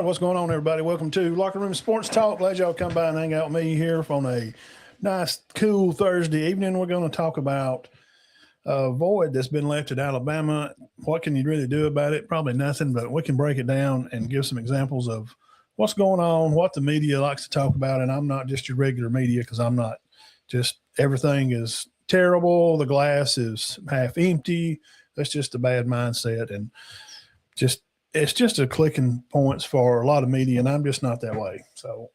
What's going on, everybody? Welcome to Locker Room Sports Talk. Glad y'all come by and hang out with me here on a nice, cool Thursday evening. We're going to talk about a void that's been left at Alabama. What can you really do about it? Probably nothing, but we can break it down and give some examples of what's going on, what the media likes to talk about. And I'm not just your regular media because I'm not just everything is terrible. The glass is half empty. That's just a bad mindset. And it's just a clicking points for a lot of media, and I'm just not that way. So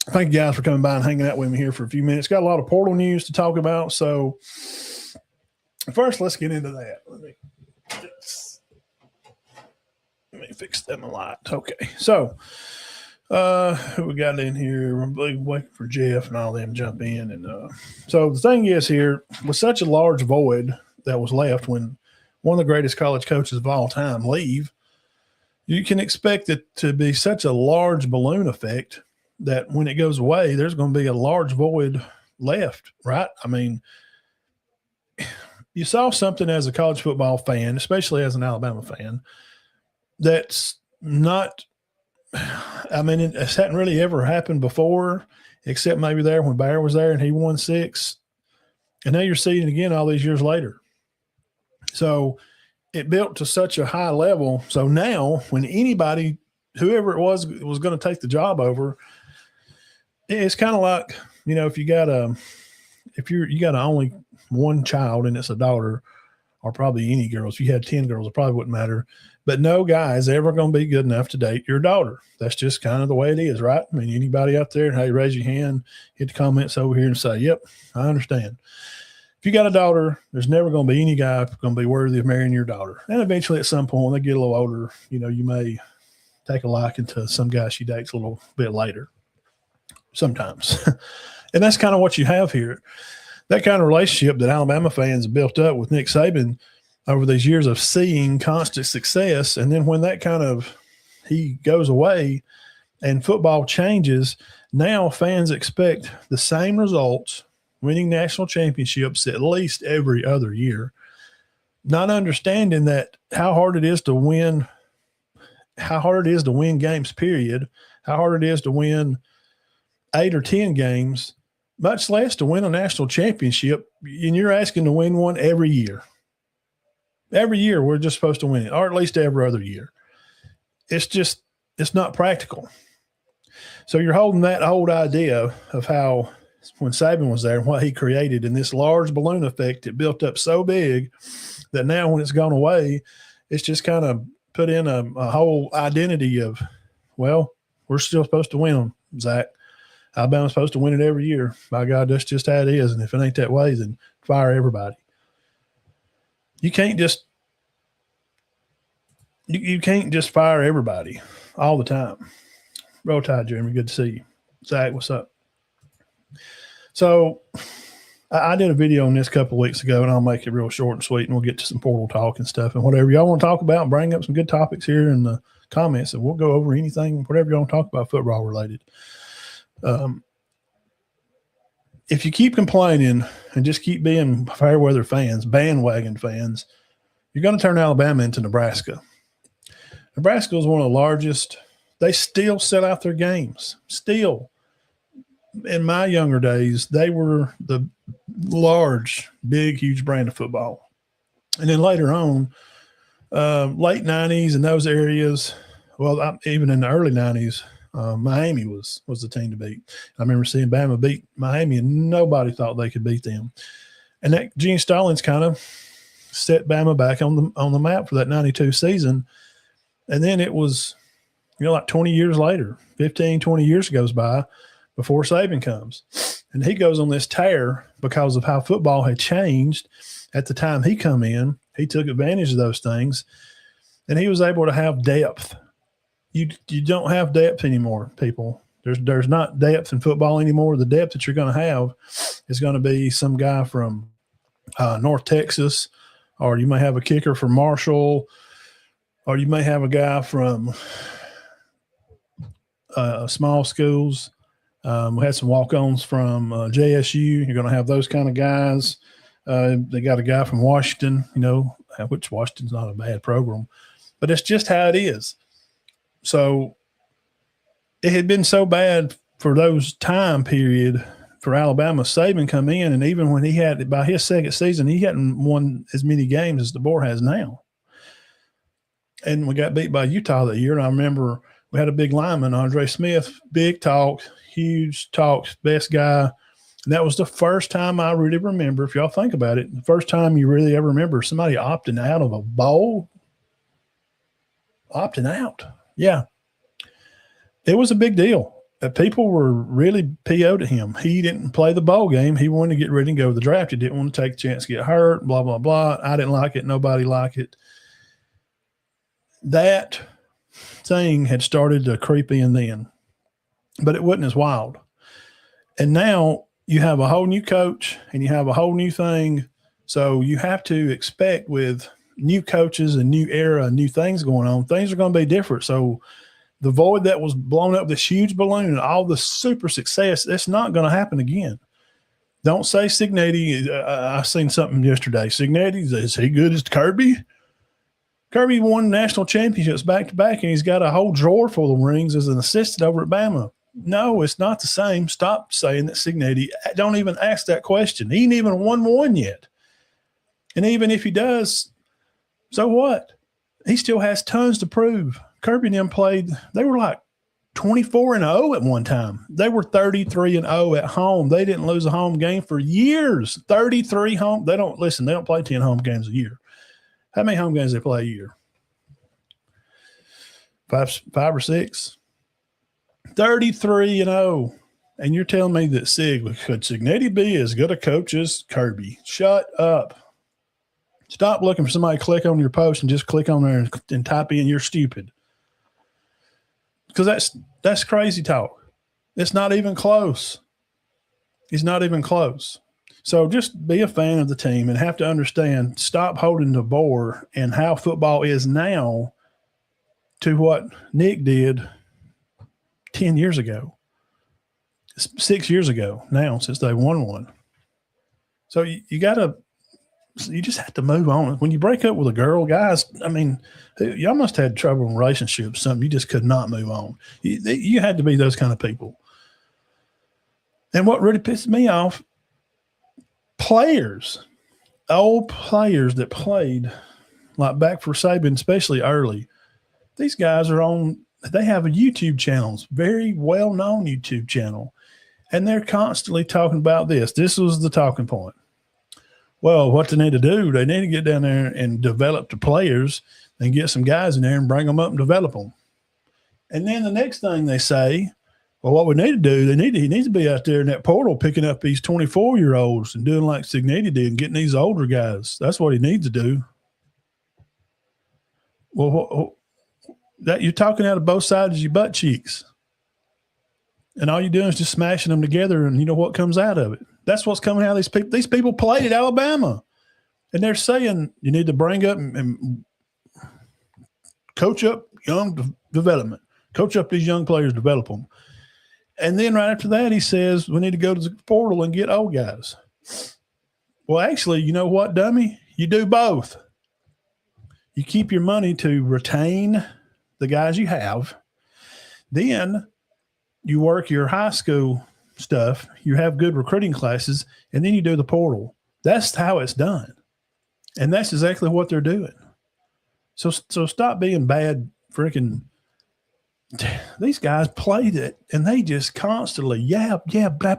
thank you guys for coming by and hanging out with me here for a few minutes. Got a lot of portal news to talk about. So first, let's get into that. Let me fix them a lot. Okay. So who we got in here? I'm waiting for Jeff and all them to jump in. And so the thing is here, with such a large void that was left when one of the greatest college coaches of all time leave, you can expect it to be such a large balloon effect that when it goes away, there's going to be a large void left, right? I mean, you saw something as a college football fan, especially as an Alabama fan, that's not – I mean, it hadn't really ever happened before, except maybe there when Bear was there and he won 6. And now you're seeing it again all these years later. So – it built to such a high level. So now when anybody, whoever it was going to take the job over, it's kind of like, if you got only one child and it's a daughter, or probably any girls, if you had 10 girls, it probably wouldn't matter, but no guy is ever going to be good enough to date your daughter. That's just kind of the way it is, right? I mean, anybody out there, hey, raise your hand, hit the comments over here and say, yep, I understand. If you got a daughter, there's never going to be any guy going to be worthy of marrying your daughter. And eventually at some point when they get a little older, you may take a liking to some guy she dates a little bit later sometimes. And that's kind of what you have here. That kind of relationship that Alabama fans have built up with Nick Saban over these years of seeing constant success. And then when that he goes away and football changes, now fans expect the same results, winning national championships at least every other year, not understanding that how hard it is to win games, period, how hard it is to win 8 or 10 games, much less to win a national championship, and you're asking to win one every year. Every year we're just supposed to win it, or at least every other year. It's not practical. So you're holding that old idea of how – when Saban was there and what he created in this large balloon effect, it built up so big that now when it's gone away, it's just kind of put in a whole identity of, well, we're still supposed to win them, Zach. Alabama's supposed to win it every year. By God, that's just how it is. And if it ain't that way, then fire everybody. You can't just fire everybody all the time. Roll Tide, Jeremy. Good to see you. Zach, what's up? So I did a video on this a couple of weeks ago, and I'll make it real short and sweet, and we'll get to some portal talk and stuff. And whatever y'all want to talk about, bring up some good topics here in the comments, and we'll go over anything, whatever you want to talk about football related. If you keep complaining and just keep being fair weather fans, bandwagon fans, you're going to turn Alabama into Nebraska. Nebraska is one of the largest. They still sell out their games. Still. In my younger days, they were the large, big, huge brand of football. And then later on, late 90s in those areas, well, even in the early 90s, Miami was the team to beat. I remember seeing Bama beat Miami, and nobody thought they could beat them. And that Gene Stallings kind of set Bama back on the map for that 92 season. And then it was, like 20 years later, 15, 20 years goes by, before Saban comes. And he goes on this tear because of how football had changed at the time he come in. He took advantage of those things, and he was able to have depth. You don't have depth anymore, people. There's not depth in football anymore. The depth that you're going to have is going to be some guy from North Texas, or you may have a kicker from Marshall, or you may have a guy from small schools. We had some walk-ons from JSU. You're going to have those kind of guys. They got a guy from Washington, which Washington's not a bad program, but it's just how it is. So it had been so bad for those time period for Alabama. Saban come in, and even when he had, by his second season, he hadn't won as many games as DeBoer has now. And we got beat by Utah that year. And I remember we had a big lineman, Andre Smith, big talk, huge talk, best guy. And that was the first time I really remember, if y'all think about it, the first time you really ever remember somebody opting out of a bowl. Opting out. Yeah. It was a big deal. People were really PO'd at him. He didn't play the bowl game. He wanted to get ready and go to the draft. He didn't want to take a chance to get hurt, blah, blah, blah. I didn't like it. Nobody liked it. That thing had started to creep in then, but it wasn't as wild. And now you have a whole new coach and you have a whole new thing. So you have to expect with new coaches and new era and new things going on, things are going to be different. So the void that was blown up, this huge balloon and all the super success, that's not going to happen again. Don't say Cignetti. I seen something yesterday. Cignetti, is he good as Kirby? Kirby won national championships back to back, and he's got a whole drawer full of rings as an assistant over at Bama. No, it's not the same. Stop saying that Cignetti. Don't even ask that question. He ain't even won one yet. And even if he does, so what? He still has tons to prove. Kirby and them played, they were like 24-0 at one time. They were 33-0 at home. They didn't lose a home game for years. 33 home. They don't play 10 home games a year. How many home games they play a year? Five or six? 33-0. And you're telling me that could Cignetti be as good a coach as Kirby? Shut up. Stop looking for somebody to click on your post and just click on there and type in you're stupid. Because that's crazy talk. It's not even close. He's not even close. So just be a fan of the team and have to understand, stop holding the bore and how football is now to what Nick did 10 years ago, 6 years ago now since they won one. So you just have to move on. When you break up with a girl, guys, I mean, y'all must have had trouble in relationships, something you just could not move on. You had to be those kind of people. And what really pissed me off, old players that played, like back for Saban, especially early, these guys they have a YouTube channel, very well-known YouTube channel, and they're constantly talking about this. This was the talking point. Well, what they need to do, they need to get down there and develop the players and get some guys in there and bring them up and develop them. And then the next thing they say, well, what we need to do, he needs to be out there in that portal picking up these 24-year-olds and doing like Cignetti did and getting these older guys. That's what he needs to do. Well, that you're talking out of both sides of your butt cheeks. And all you're doing is just smashing them together, and you know what comes out of it. That's what's coming out of these people. These people played at Alabama, and they're saying you need to bring up and coach up young development, coach up these young players, develop them. And then right after that, he says we need to go to the portal and get old guys. Well, actually, you know what, dummy? You do both. You keep your money to retain the guys you have. Then you work your high school stuff, you have good recruiting classes, and then you do the portal. That's how it's done. And that's exactly what they're doing. So stop being bad freaking – these guys played it, and they just constantly, blah,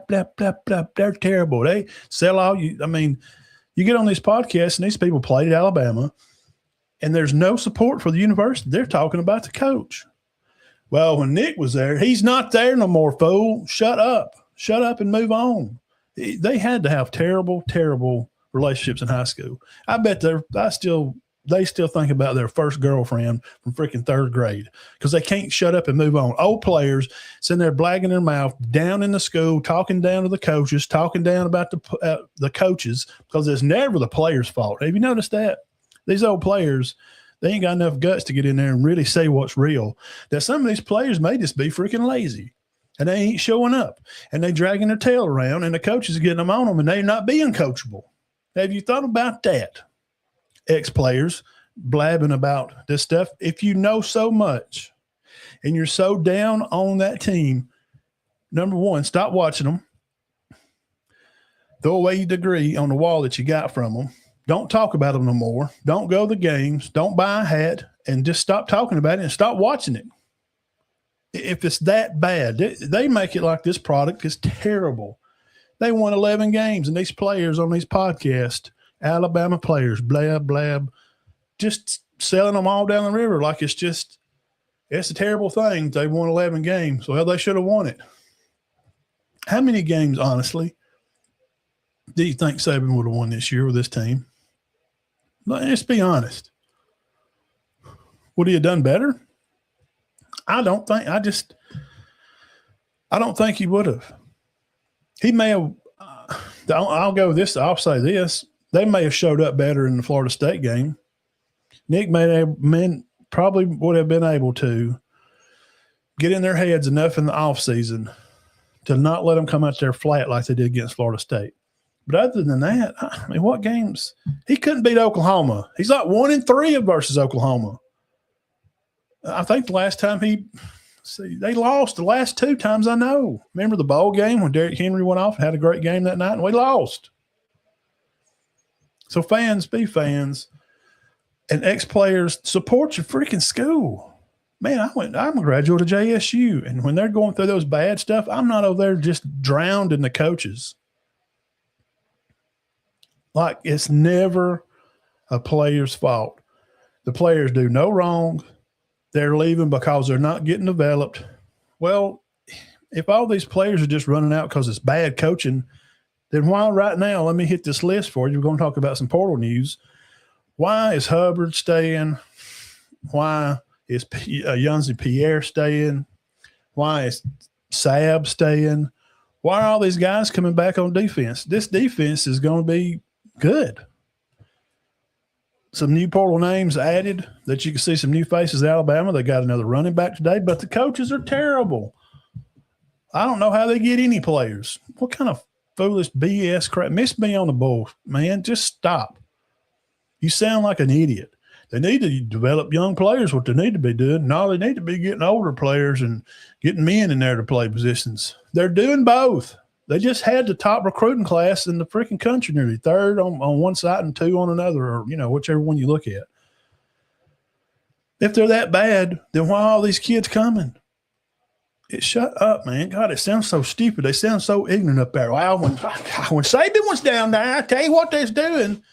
blah, blah, blah. They're terrible. They sell all you – I mean, you get on these podcasts, and these people played at Alabama, and there's no support for the university. They're talking about the coach. Well, when Nick was there, he's not there no more, fool. Shut up. Shut up and move on. They had to have terrible, terrible relationships in high school. I bet they still think about their first girlfriend from freaking third grade because they can't shut up and move on. Old players sitting there blagging their mouth down in the school, talking down to the coaches, talking down about the coaches because it's never the players' fault. Have you noticed that? These old players, they ain't got enough guts to get in there and really say what's real. That some of these players may just be freaking lazy. And they ain't showing up, and they dragging their tail around, and the coaches are getting them on them, and they're not being coachable. Have you thought about that? Ex-players blabbing about this stuff. If you know so much, and you're so down on that team, number one, stop watching them. Throw away your degree on the wall that you got from them. Don't talk about them no more. Don't go to the games. Don't buy a hat, and just stop talking about it and stop watching it. If it's that bad, they make it like this product is terrible. They won 11 games, and these players on these podcasts, Alabama players, blab, blab, just selling them all down the river like it's a terrible thing. They won 11 games. Well, they should have won it. How many games, honestly, do you think Saban would have won this year with this team? Let's be honest. Would he have done better? I don't think he would have. He may have. I'll go with this. I'll say this: they may have showed up better in the Florida State game. Nick probably would have been able to get in their heads enough in the offseason to not let them come out there flat like they did against Florida State. But other than that, I mean, what games? He couldn't beat Oklahoma. He's like 1-3 versus Oklahoma. I think the last time they lost the last 2 times I know. Remember the bowl game when Derrick Henry went off and had a great game that night, and we lost. So fans, be fans, and ex-players, support your freaking school. Man, I'm a graduate of JSU, and when they're going through those bad stuff, I'm not over there just drowned in the coaches. Like, it's never a player's fault. The players do no wrong. They're leaving because they're not getting developed. Well, if all these players are just running out because it's bad coaching, then why right now, let me hit this list for you. We're going to talk about some portal news. Why is Hubbard staying? Why is Yunzi Pierre staying? Why is Saab staying? Why are all these guys coming back on defense? This defense is going to be good. Some new portal names added that you can see some new faces at Alabama. They got another running back today, but the coaches are terrible. I don't know how they get any players. What kind of foolish BS crap? Miss me on the bull, man. Just stop. You sound like an idiot. They need to develop young players, what they need to be doing. No, they need to be getting older players and getting men in there to play positions. They're doing both. They just had the top recruiting class in the freaking country, nearly third on one side and 2 on another, or, whichever one you look at. If they're that bad, then why are all these kids coming? Shut up, man. God, it sounds so stupid. They sound so ignorant up there. Well, when Saban was down there, I tell you what they're doing.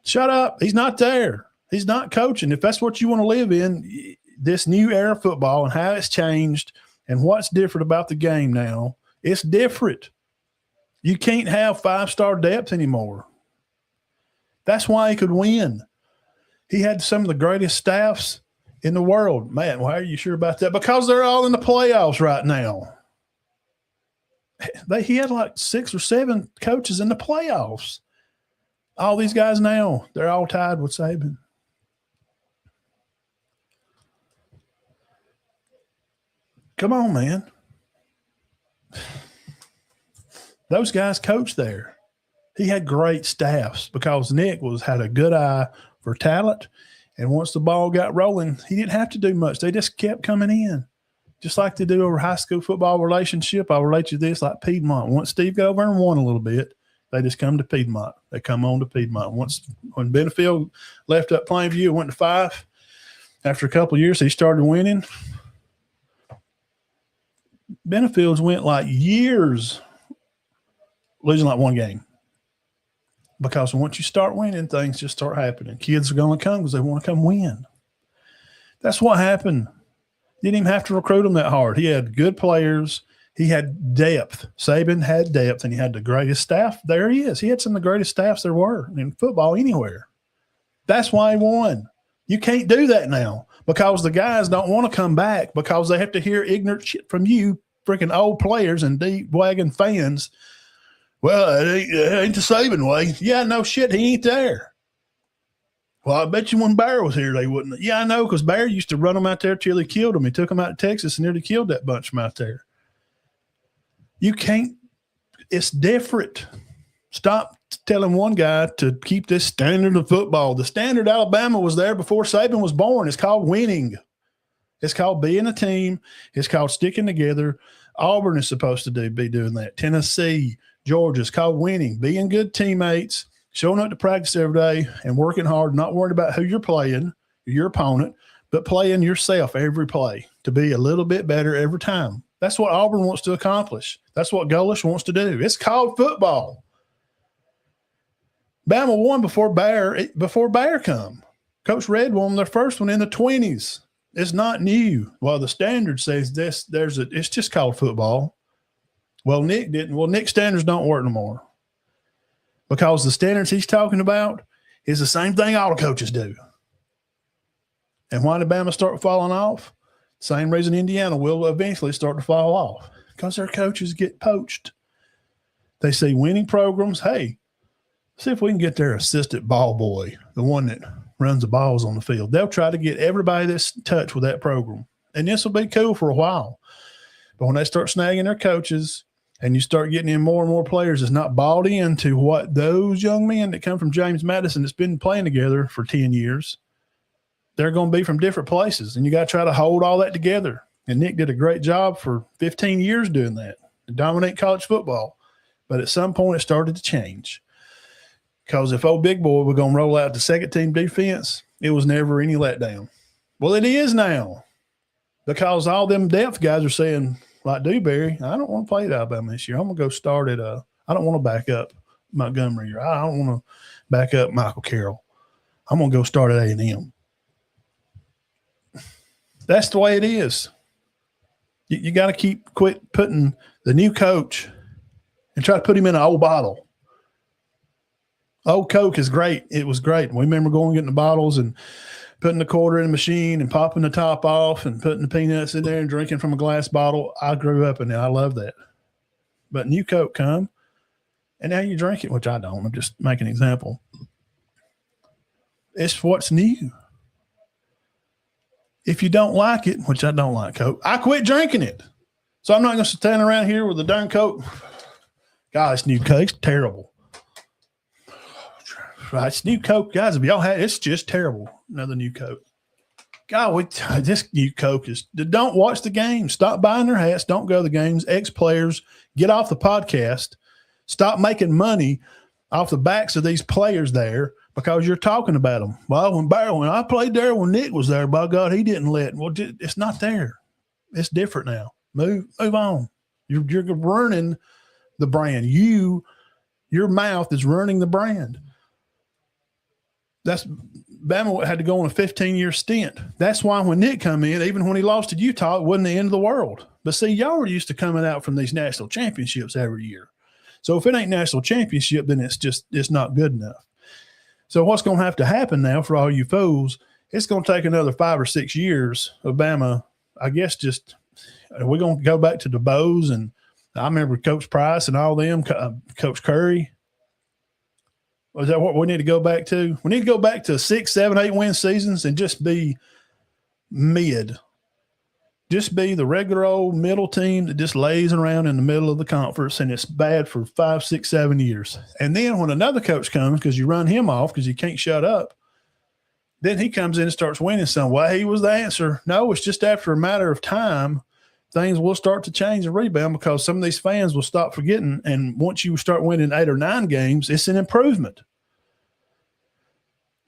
Shut up. He's not there. He's not coaching. If that's what you want to live in, this new era of football and how it's changed and what's different about the game now, it's different. You can't have 5-star depth anymore. That's why he could win. He had some of the greatest staffs in the world. Man, why are you sure about that? Because they're all in the playoffs right now. He had like 6 or 7 coaches in the playoffs. All these guys now, they're all tied with Saban. Come on, man. Those guys coached there. He had great staffs because Nick had a good eye for talent. And once the ball got rolling, he didn't have to do much. They just kept coming in. Just like they do over high school football relationship. I'll relate you this like Piedmont. Once Steve got over and won a little bit, they just come to Piedmont. They come on to Piedmont. When Benefield left up Plainview and went to 5, after a couple of years, he started winning. Benefield's went like years losing like 1 game. Because once you start winning, things just start happening. Kids are going to come because they want to come win. That's what happened. Didn't even have to recruit them that hard. He had good players. He had depth. Saban had depth, and he had the greatest staff. There he is. He had some of the greatest staffs there were in football anywhere. That's why he won. You can't do that now because the guys don't want to come back because they have to hear ignorant shit from you, freaking old players and deep wagon fans. Well, it ain't the Saban way. Yeah, no shit, he ain't there. Well, I bet you when Bear was here, they wouldn't. Yeah, I know, because Bear used to run them out there till he killed them. He took them out to Texas and nearly killed that bunch from out there. You can't – it's different. Stop telling one guy to keep this standard of football. The standard Alabama was there before Saban was born. It's called winning. It's called being a team. It's called sticking together. Auburn is supposed to be doing that. Tennessee, Georgia, it's called winning, being good teammates, showing up to practice every day and working hard, not worried about who you're playing, your opponent, but playing yourself every play to be a little bit better every time. That's what Auburn wants to accomplish. That's what Golish wants to do. It's called football. Bama won before Bear come. Coach Red won their first one in the 20s. It's not new. Well, the standard says this. It's just called football. Well, Nick didn't. Well, Nick's standards don't work no more because the standards he's talking about is the same thing all the coaches do. And why did Bama start falling off? Same reason Indiana will eventually start to fall off, because their coaches get poached. They see winning programs. Hey, see if we can get their assistant ball boy, the one that runs the balls on the field. They'll try to get everybody that's in touch with that program. And this will be cool for a while. But when they start snagging their coaches and you start getting in more and more players that's not bought into what those young men that come from James Madison that's been playing together for 10 years, they're going to be from different places. And you got to try to hold all that together. And Nick did a great job for 15 years doing that, to dominate college football. But at some point it started to change. Because if old big boy were going to roll out the second team defense, it was never any letdown. Well, it is now, because all them depth guys are saying, like Dewberry, I don't want to play at Alabama this year. I'm going to go start at I don't want to back up Montgomery, or I don't want to back up Michael Carroll. I'm going to go start at A&M. That's the way it is. You got to quit putting the new coach and try to put him in an old bottle. Old Coke is great. It was great. We remember going and getting the bottles and putting the quarter in the machine and popping the top off and putting the peanuts in there and drinking from a glass bottle. I grew up in it. I love that. But new Coke come, and now you drink it, which I don't. I'm just making an example. It's what's new. If you don't like it, which I don't like Coke, I quit drinking it. So I'm not going to stand around here with a darn Coke. God, this new Coke's terrible. Right, it's new Coke, guys. If y'all had, it's just terrible. Another new Coke. God, this new Coke is. Don't watch the games. Stop buying their hats. Don't go to the games. Ex-players, get off the podcast. Stop making money off the backs of these players there because you're talking about them. Well, when I played there, when Nick was there, by God, he didn't let. Well, it's not there. It's different now. Move on. You're ruining the brand. Your mouth is ruining the brand. That's Bama had to go on a 15-year stint. That's why when Nick come in, even when he lost to Utah, it wasn't the end of the world. But see, y'all are used to coming out from these national championships every year. So if it ain't national championship, then it's not good enough. So what's going to have to happen now for all you fools, it's going to take another 5 or 6 years of Bama, I guess. Just we're going to go back to the Bows, and I remember Coach Price and all them, Coach Curry. Is that what we need to go back to? We need to go back to 6, 7, 8 win seasons and just be mid. Just be the regular old middle team that just lays around in the middle of the conference, and it's bad for 5, 6, 7 years. And then when another coach comes, because you run him off because you can't shut up, then he comes in and starts winning some. Well, he was the answer. No, it's just after a matter of time, things will start to change and rebound because some of these fans will stop forgetting. And once you start winning 8 or 9 games, it's an improvement.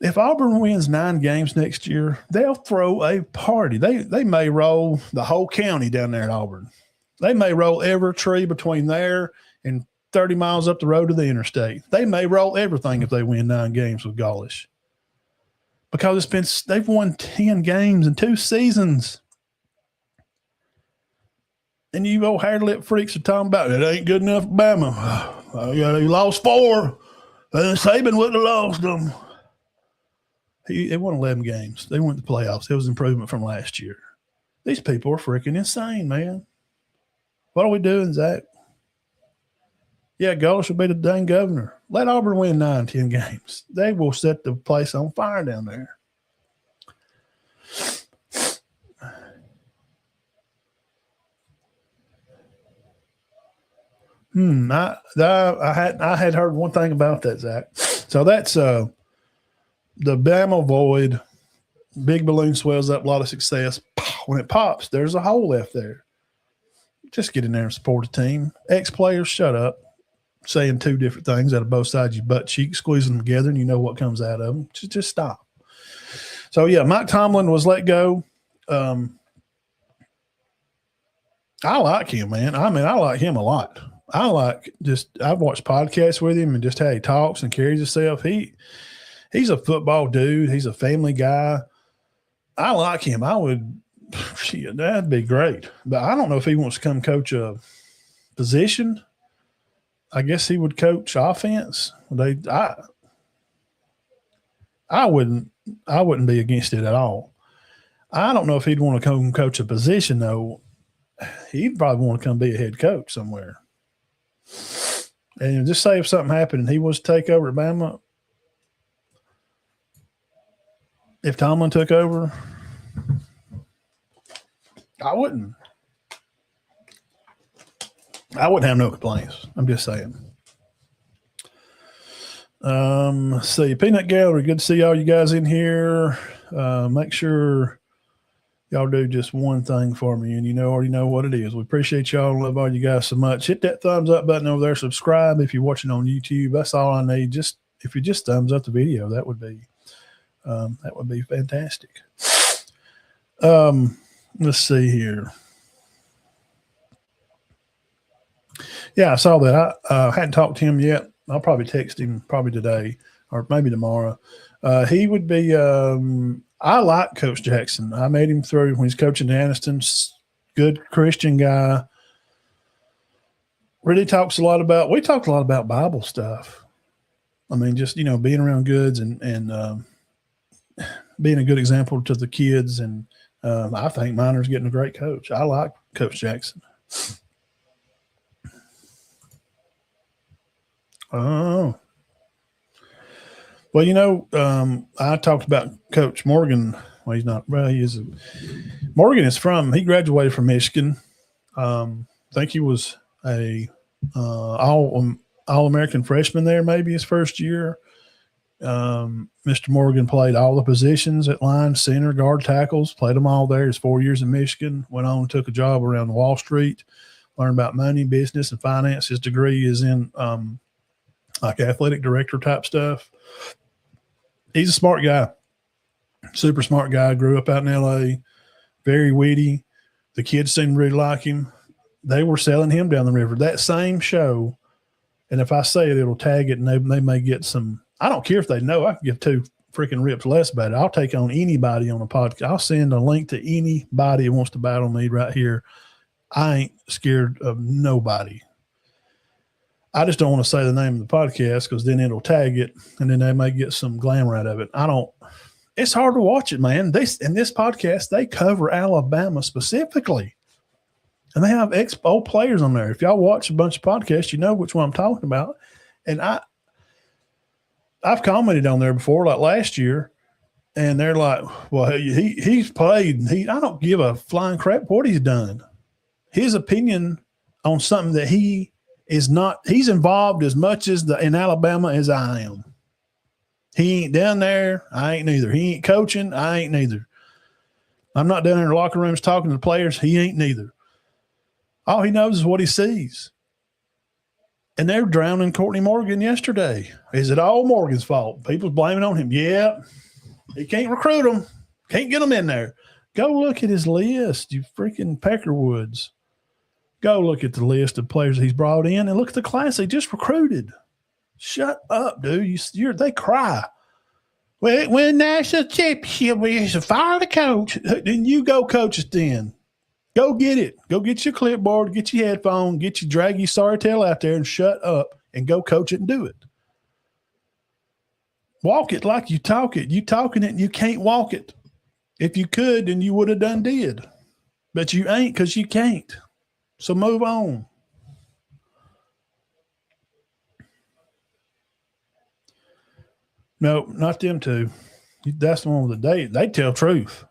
If Auburn wins 9 games next year, they'll throw a party. They may roll the whole county down there at Auburn. They may roll every tree between there and 30 miles up the road to the interstate. They may roll everything if they win 9 games with Golish. Because they've won 10 games in 2 seasons. And you old hair-lip freaks are talking about it ain't good enough for Bama. He lost 4. And Saban wouldn't have lost them. They won 11 games. They went to the playoffs. It was improvement from last year. These people are freaking insane, man. What are we doing, Zach? Yeah, Golish will be the dang governor. Let Auburn win 9, 10 games. They will set the place on fire down there. I had heard one thing about that, Zach. So that's the Bama void. Big balloon swells up, a lot of success. Pow. when it pops, there's a hole left there. Just get in there and support a team. Ex-players, shut up. Saying two different things out of both sides of your butt cheek, squeezing them together, and you know what comes out of them. Just stop. So, yeah, Mike Tomlin was let go. I like him, man. I mean, I like him a lot. I've watched podcasts with him and just how he talks and carries himself. He's a football dude. He's a family guy. I like him. That'd be great. But I don't know if he wants to come coach a position. I guess he would coach offense. I wouldn't be against it at all. I don't know if he'd want to come coach a position though. He'd probably want to come be a head coach somewhere. And just say if something happened and he was to take over at Bama, if Tomlin took over, I wouldn't have no complaints. I'm just saying. Let's see. Peanut Gallery, good to see all you guys in here. Make sure y'all do just one thing for me, and you already know what it is. We appreciate y'all and love all you guys so much. Hit that thumbs up button over there. Subscribe if you're watching on YouTube. That's all I need. If you just thumbs up the video, that would be fantastic. Let's see here. Yeah, I saw that. I hadn't talked to him yet. I'll probably text him probably today or maybe tomorrow. He would be I like Coach Jackson. I made him through when he's coaching Anniston. Good Christian guy. Really talks a lot about – we talked a lot about Bible stuff. I mean, just, being around goods and being a good example to the kids. And I think Miner's getting a great coach. I like Coach Jackson. Oh. Well, I talked about Coach Morgan. Well, he's not. Well, he is. Morgan is he graduated from Michigan. I think he was a All-American freshman there, maybe his first year. Mr. Morgan played all the positions at line, center, guard, tackles, played them all there. His 4 years in Michigan, went on and took a job around Wall Street, learned about money, business, and finance. His degree is in like athletic director type stuff. He's a smart guy, super smart guy. Grew up out in L.A., very witty. The kids seemed to really like him. They were selling him down the river. That same show, and if I say it, it'll tag it, and they may get some. I don't care if they know. I can give two freaking rips less about it. I'll take on anybody on a podcast. I'll send a link to anybody who wants to battle me right here. I ain't scared of nobody. I just don't want to say the name of the podcast because then it'll tag it, and then they may get some glamour out of it. It's hard to watch it, man. In this podcast, they cover Alabama specifically. And they have old players on there. If y'all watch a bunch of podcasts, you know which one I'm talking about. And I've commented on there before, like last year, and they're like, well, he's played. I don't give a flying crap what he's done. His opinion on something that he is not – he's involved as much in Alabama as I am. He ain't down there. I ain't neither. He ain't coaching. I ain't neither. I'm not down in the locker rooms talking to the players. He ain't neither. All he knows is what he sees. And they're drowning Courtney Morgan yesterday. Is it all Morgan's fault? People's blaming on him. Yeah. He can't recruit them. Can't get them in there. Go look at his list, you freaking Peckerwoods. Go look at the list of players he's brought in and look at the class they just recruited. Shut up, dude. They cry. Win national championship. We should fire the coach. Then you go coach it then. Go get it. Go get your clipboard, get your headphone, drag your sorry tail out there and shut up and go coach it and do it. Walk it like you talk it. You talking it and you can't walk it. If you could, then you would have did. But you ain't because you can't. So move on. No, not them two. That's the one with the date. They tell truth.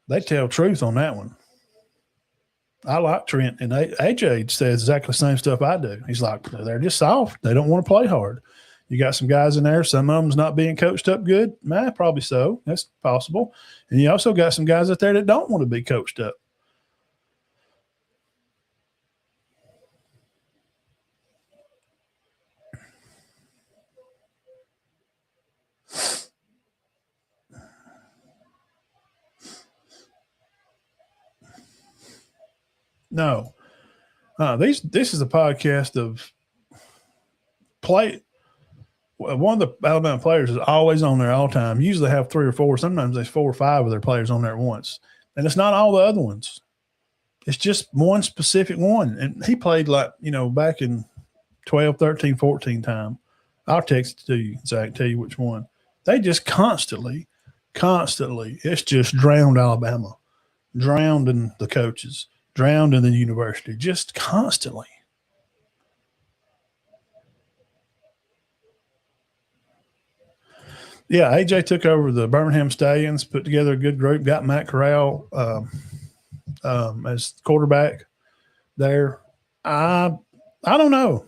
They tell truth on that one. I like Trent, and AJ says exactly the same stuff I do. He's like, they're just soft. They don't want to play hard. You got some guys in there. Some of them's not being coached up good. Probably so. That's possible. And you also got some guys out there that don't want to be coached up. No. This is a podcast of play. One of the Alabama players is always on there all the time. Usually have 3 or 4. Sometimes there's 4 or 5 of their players on there at once. And it's not all the other ones. It's just one specific one. And he played back in 12, 13, 14 time. I'll text it to you, Zach, tell you which one. They just constantly, it's just drowned Alabama, drowned in the coaches, drowned in the university, just constantly. Yeah, AJ took over the Birmingham Stallions, put together a good group, got Matt Corral as quarterback there. I don't know.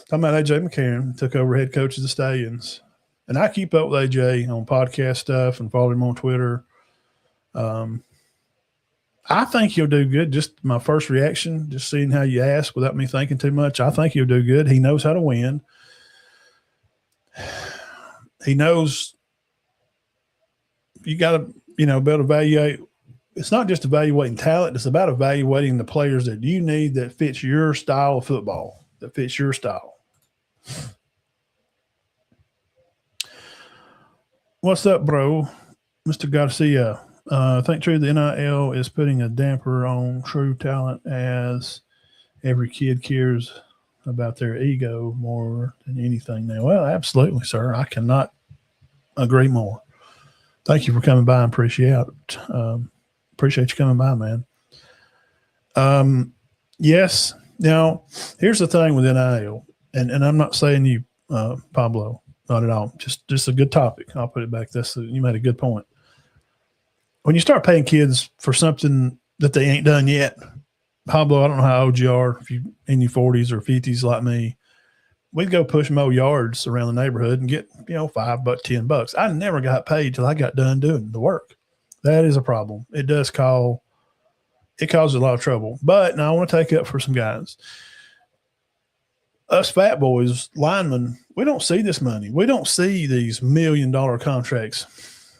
Talking about AJ McCarron, took over head coach of the Stallions. And I keep up with AJ on podcast stuff and follow him on Twitter. I think he'll do good. Just my first reaction, just seeing how you ask without me thinking too much. I think he'll do good. He knows how to win. He knows you got to, be able to evaluate. It's not just evaluating talent. It's about evaluating the players that you need that fits your style of football, that fits your style. What's up, bro? Mr. Garcia. I think true the NIL is putting a damper on true talent as every kid cares about their ego more than anything now. Well, absolutely, sir. I cannot agree more. Thank you for coming by. I appreciate it. Appreciate you coming by, man. Yes. Now, here's the thing with NIL, and I'm not saying you, Pablo, not at all. Just a good topic. I'll put it back. You made a good point. When you start paying kids for something that they ain't done yet, Pablo, I don't know how old you are, if you in your 40s or 50s like me, we'd go push mow yards around the neighborhood and get, $5, $10. I never got paid till I got done doing the work. That is a problem. It causes a lot of trouble. But now I want to take up for some guys. Us fat boys, linemen, we don't see this money. We don't see these $1 million contracts.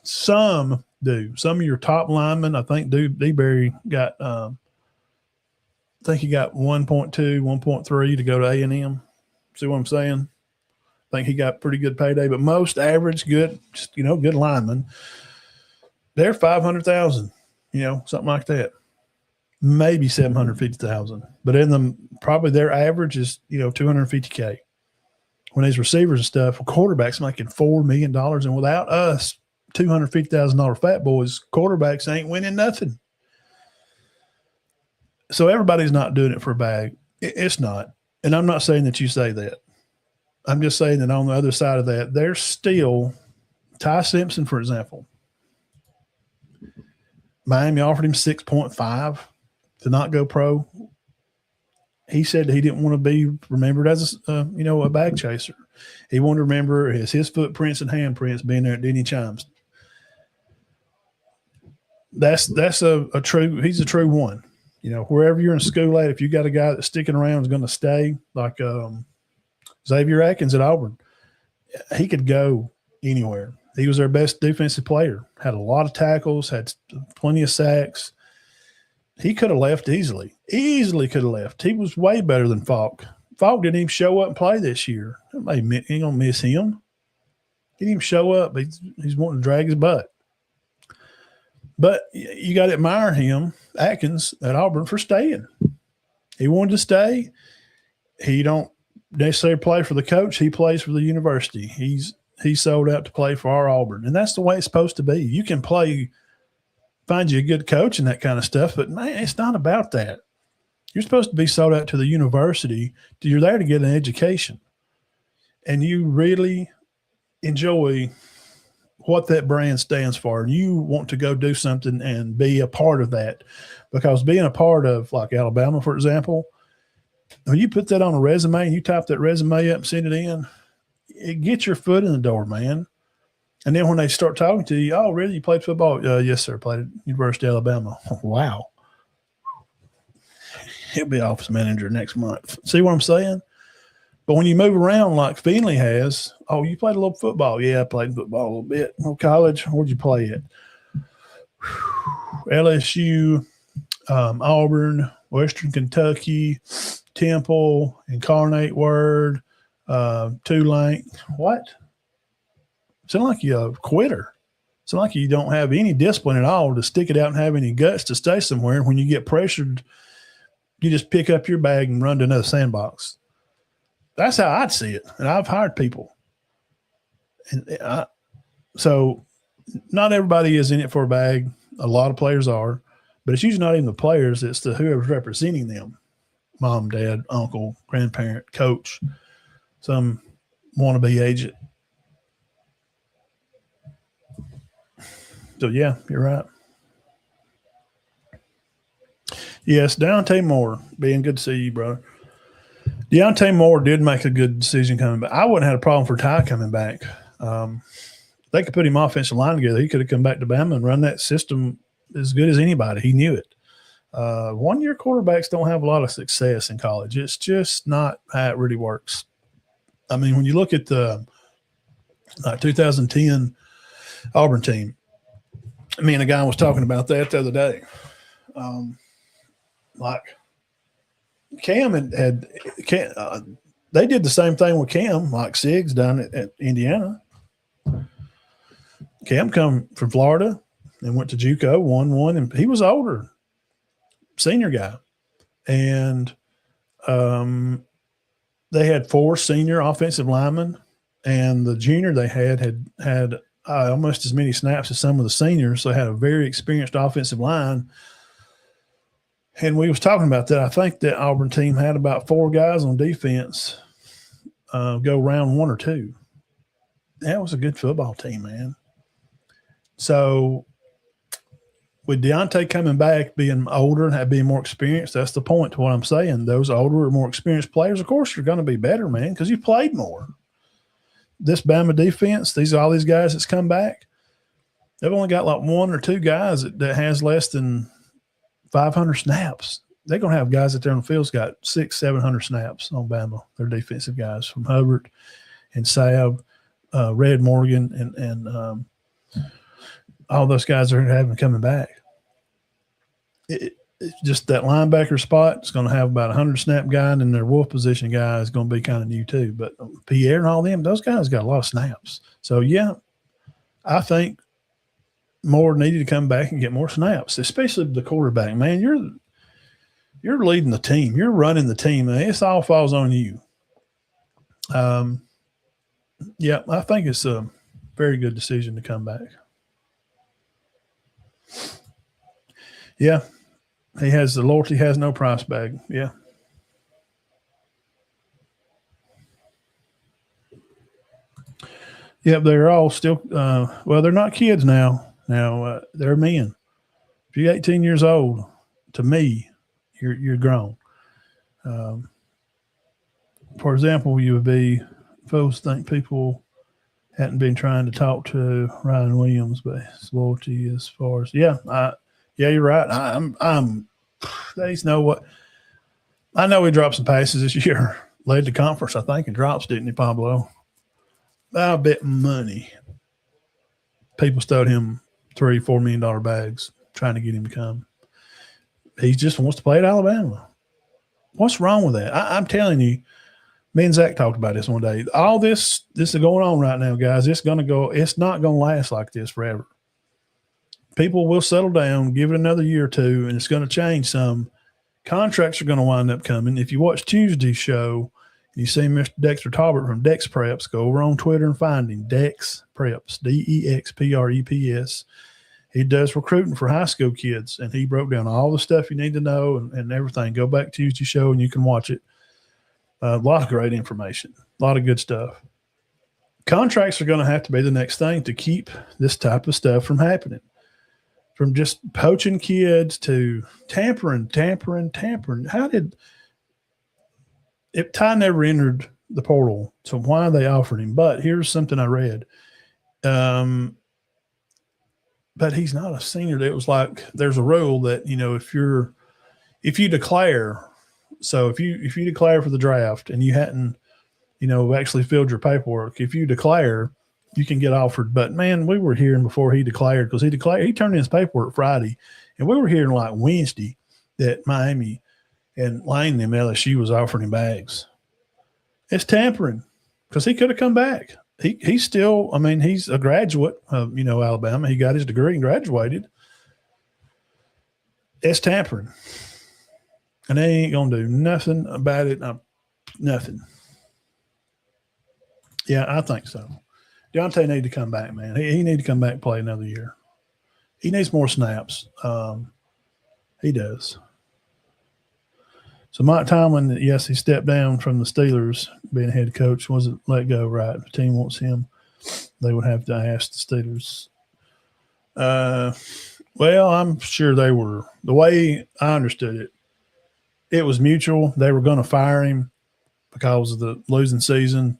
Some do. Some of your top linemen, I think DeBerry got I think he got 1.2, 1.3 to go to A&M. See what I'm saying? I think he got pretty good payday. But most average, good linemen, they're $500,000, something like that. Maybe $750,000. But in them, probably their average is, $250K. When these receivers and stuff, quarterbacks making $4 million, and without us, $250,000 fat boys, quarterbacks ain't winning nothing. So everybody's not doing it for a bag. It's not. And I'm not saying that you say that. I'm just saying that on the other side of that, there's still Ty Simpson, for example. Miami offered him 6.5 to not go pro. He said he didn't want to be remembered as a bag chaser. He wanted to remember as his footprints and handprints being there at Denny Chimes. That's a true. He's a true one. Wherever you're in school at, if you got a guy that's sticking around is going to stay, like Xavier Atkins at Auburn, he could go anywhere. He was their best defensive player, had a lot of tackles, had plenty of sacks. He could have left easily could have left. He was way better than Falk. Falk didn't even show up and play this year. Ain't going to miss him. He didn't even show up. He's wanting to drag his butt. But you got to admire him, Atkins, at Auburn for staying. He wanted to stay. He don't necessarily play for the coach. He plays for the university. He's sold out to play for our Auburn. And that's the way it's supposed to be. You can find you a good coach and that kind of stuff, but, man, it's not about that. You're supposed to be sold out to the university. You're there to get an education. And you really enjoy what that brand stands for, and you want to go do something and be a part of that, because being a part of, like Alabama, for example, When you put that on a resume and you type that resume up and send it in, it gets your foot in the door, man. And then when they start talking to you, oh, really? You played football? Yes, sir. Played at University of Alabama. Wow. He'll be office manager next month. See what I'm saying? But when you move around like Finley has, oh, you played a little football. Yeah, I played football a little bit. Well, college, where'd you play at? LSU, Auburn, Western Kentucky, Temple, Incarnate Word, Tulane. What? Sound like you're a quitter. Sound like you don't have any discipline at all to stick it out and have any guts to stay somewhere. And when you get pressured, you just pick up your bag and run to another sandbox. That's how I'd see it. And I've hired people. So not everybody is in it for a bag. A lot of players are. But it's usually not even the players. It's the whoever's representing them. Mom, dad, uncle, grandparent, coach, some wannabe agent. So, yeah, you're right. Yes, Deontay Moore, being good to see you, brother. Deontay Moore did make a good decision coming back. I wouldn't have had a problem for Ty coming back. They could put him offensive line together. He could have come back to Bama and run that system as good as anybody. He knew it. 1-year quarterbacks don't have a lot of success in college. It's just not how it really works. I mean, when you look at the 2010 Auburn team, me and a guy was talking about that the other day. Like Cam had they did the same thing with Cam, like Siggs done at Indiana. Cam come from Florida and went to JUCO, won one, and he was older, senior guy. And they had 4 senior offensive linemen, and the junior they had almost as many snaps as some of the seniors. So they had a very experienced offensive line. And we was talking about that. I think that Auburn team had about 4 guys on defense go round 1 or 2. That was a good football team, man. So with Deontay coming back, being older and being more experienced, that's the point to what I'm saying. Those older or more experienced players, of course, are going to be better, man, because you played more. This Bama defense, all these guys that's come back, they've only got like 1 or 2 guys that has less than 500 snaps. They're going to have guys out there on the field's got 600-700 snaps on Bama. They're defensive guys from Hubbard and Sabb, Red Morgan, and all those guys are having coming back. It's just that linebacker spot is going to have about 100 snap guy, and then their wolf position guy is going to be kind of new too. But Pierre and all them, those guys got a lot of snaps. So, yeah, I think Moore needed to come back and get more snaps, especially the quarterback. Man, you're leading the team. You're running the team. Man. It all falls on you. Yeah, I think it's a very good decision to come back. Yeah, he has the loyalty, has no price bag. Yeah. Yep, they're all still well, they're not kids now. Now they're men. If you're 18 years old, to me, you're grown. For example, you would be folks think people hadn't been trying to talk to Ryan Williams, but his loyalty as far as yeah, you're right. I'm they know what I know he dropped some passes this year. Led the conference, I think, and drops, didn't he, Pablo? I bet money people stowed him $3-4 million bags trying to get him to come. He just wants to play at Alabama. What's wrong with that? I'm telling you, me and Zach talked about this one day. All this is going on right now, guys. It's not going to last like this forever. People will settle down, give it another year or two, and it's going to change some. Contracts are going to wind up coming. If you watch Tuesday's show, you see Mr. Dexter Talbert from Dex Preps, go over on Twitter and find him, Dex Preps, DEXPREPS. He does recruiting for high school kids, and he broke down all the stuff you need to know and everything. Go back to Tuesday's show, and you can watch it. A lot of great information, a lot of good stuff. Contracts are going to have to be the next thing to keep this type of stuff from happening. From just poaching kids to tampering. How did Ty never entered the portal, so why they offered him? But here's something I read. But he's not a senior. It was like there's a rule that if you declare, so if you declare for the draft and you hadn't actually filled your paperwork, if you declare, you can get offered. But man, we were hearing before he declared, because he turned in his paperwork Friday, and we were hearing like Wednesday that Miami and Lane and LSU was offering him bags. It's tampering, because he could have come back. He's still, I mean, he's a graduate of, Alabama. He got his degree and graduated. It's tampering. And they ain't going to do nothing about it. Nothing. Yeah, I think so. Deontay need to come back, man. He need to come back and play another year. He needs more snaps. He does. So Mike Tomlin, yes, he stepped down from the Steelers being head coach. Wasn't let go, right? If the team wants him, they would have to ask the Steelers. Well, I'm sure they were. The way I understood it, it was mutual. They were going to fire him because of the losing season.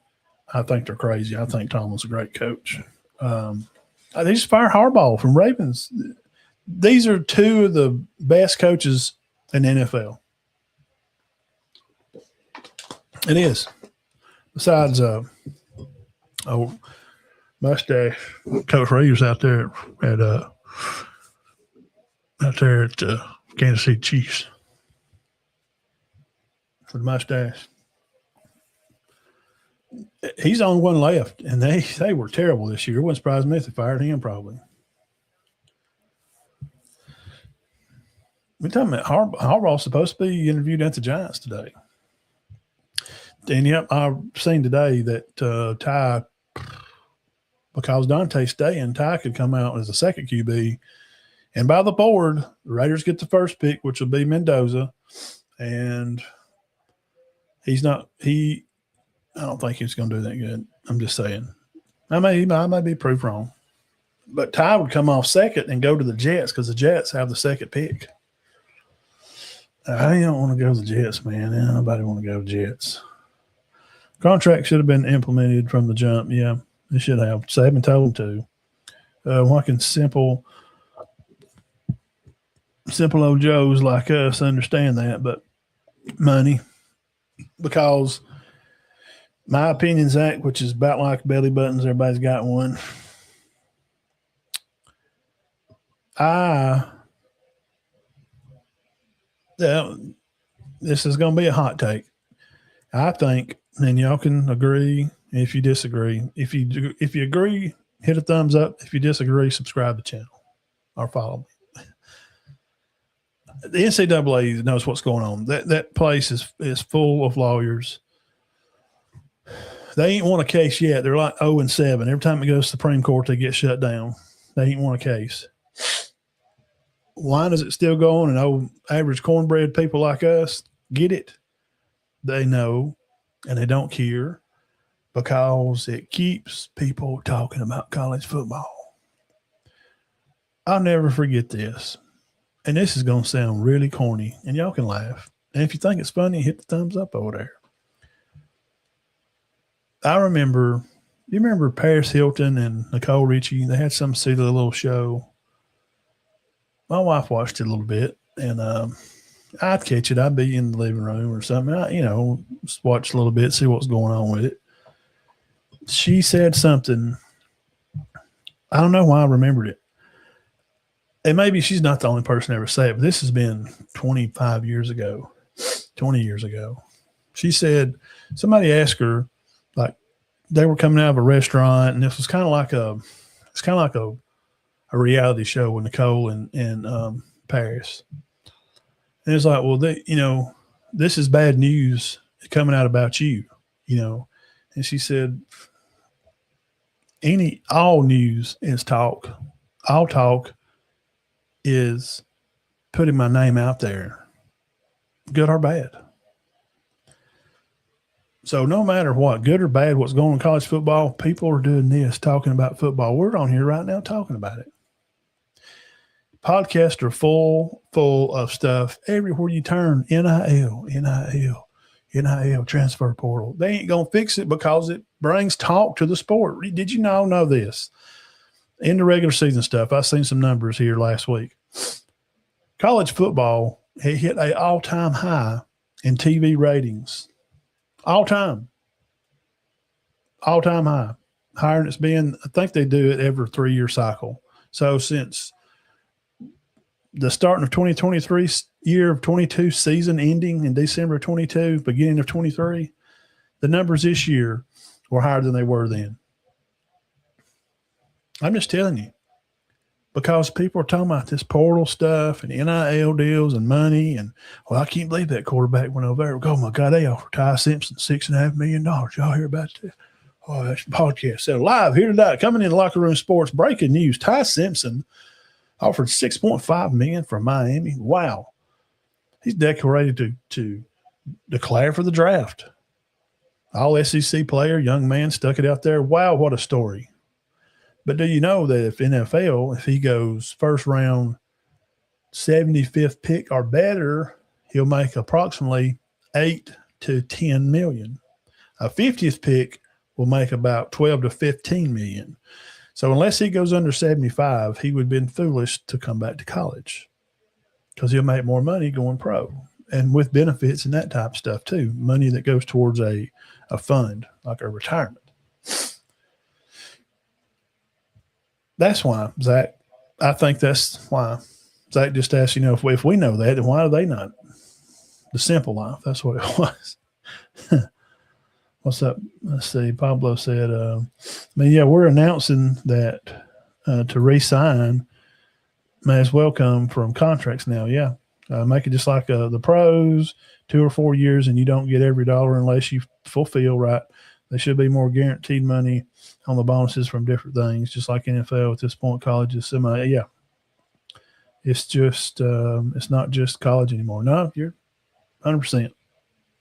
I think they're crazy. I think Tomlin's a great coach. They just fired Harbaugh from Ravens. These are two of the best coaches in the NFL. It is. Besides, mustache Coach Reeves out there at Kansas City Chiefs for the mustache. He's the only one left, and they were terrible this year. It wouldn't surprise me if they fired him, probably. We're talking about Harbaugh's supposed to be interviewed at the Giants today. And, yep, I've seen today that Ty, because Dante's staying, Ty could come out as a second QB. And by the board, the Raiders get the first pick, which will be Mendoza. And I don't think he's going to do that good. I'm just saying. I may be proved wrong. But Ty would come off second and go to the Jets, because the Jets have the second pick. I don't want to go to the Jets, man. Nobody want to go to the Jets. Contract should have been implemented from the jump. Yeah, they should have. Saban told them to. Why can simple old Joes like us understand that? But money. Because my opinion, Zach, which is about like belly buttons, everybody's got one. This is going to be a hot take. I think, and y'all can agree if you disagree. If you agree, hit a thumbs up. If you disagree, subscribe to the channel or follow me. The NCAA knows what's going on. That place is full of lawyers. They ain't won a case yet. They're like 0-7. Every time it goes to the Supreme Court, they get shut down. They ain't won a case. Why does it still go on? And old average cornbread people like us get it. They know, and they don't care, because it keeps people talking about college football. I'll never forget this. And this is going to sound really corny, and y'all can laugh. And if you think it's funny, hit the thumbs up over there. I remember, you remember Paris Hilton and Nicole Richie? They had some silly little show. My wife watched it a little bit, and I'd catch it. I'd be in the living room or something. Just watch a little bit, see what's going on with it. She said something. I don't know why I remembered it. And maybe she's not the only person to ever say it, but this has been 25 years ago, 20 years ago. She said, somebody asked her, like, they were coming out of a restaurant, and this was kind of like a reality show with Nicole and Paris. And it's like, well, this is bad news coming out about you, And she said, all news is talk. All talk is putting my name out there, good or bad. So no matter what, good or bad, what's going on in college football, people are doing this, talking about football. We're on here right now talking about it. Podcasts are full of stuff everywhere you turn. NIL. NIL transfer portal. They ain't going to fix it because it brings talk to the sport. Did you know this? In the regular season stuff, I seen some numbers here last week. College football hit an all-time high in TV ratings. All-time high. Higher than it's been. I think they do it every 3-year cycle. So since the starting of 2023, year of 22 season ending in December of 22, beginning of 23, the numbers this year were higher than they were then. I'm just telling you, because people are talking about this portal stuff and NIL deals and money. And, well, I can't believe that quarterback went over there. Oh, my God, they offered Ty Simpson $6.5 million. Y'all hear about that? Oh, that's a podcast. So live here tonight, coming in Locker Room Sports, breaking news. Ty Simpson offered $6.5 million from Miami. Wow. He's decorated to declare for the draft. All SEC player, young man, stuck it out there. Wow, what a story. But do you know that if NFL, if he goes first round, 75th pick or better, he'll make approximately $8 to $10 million. A 50th pick will make about $12 to $15 million. So unless he goes under 75, he would have been foolish to come back to college because he'll make more money going pro and with benefits and that type of stuff too. Money that goes towards a fund like a retirement. That's why, Zach, I think that's why Zach just asked, if we know that, then why do they not? The simple life, that's what it was. What's up? Let's see. Pablo said, we're announcing that to re-sign may as well come from contracts now. Yeah. Make it just like the pros, 2 or 4 years, and you don't get every dollar unless you fulfill, right? There should be more guaranteed money on the bonuses from different things, just like NFL at this point. College is yeah. It's just it's not just college anymore. No, you're 100%.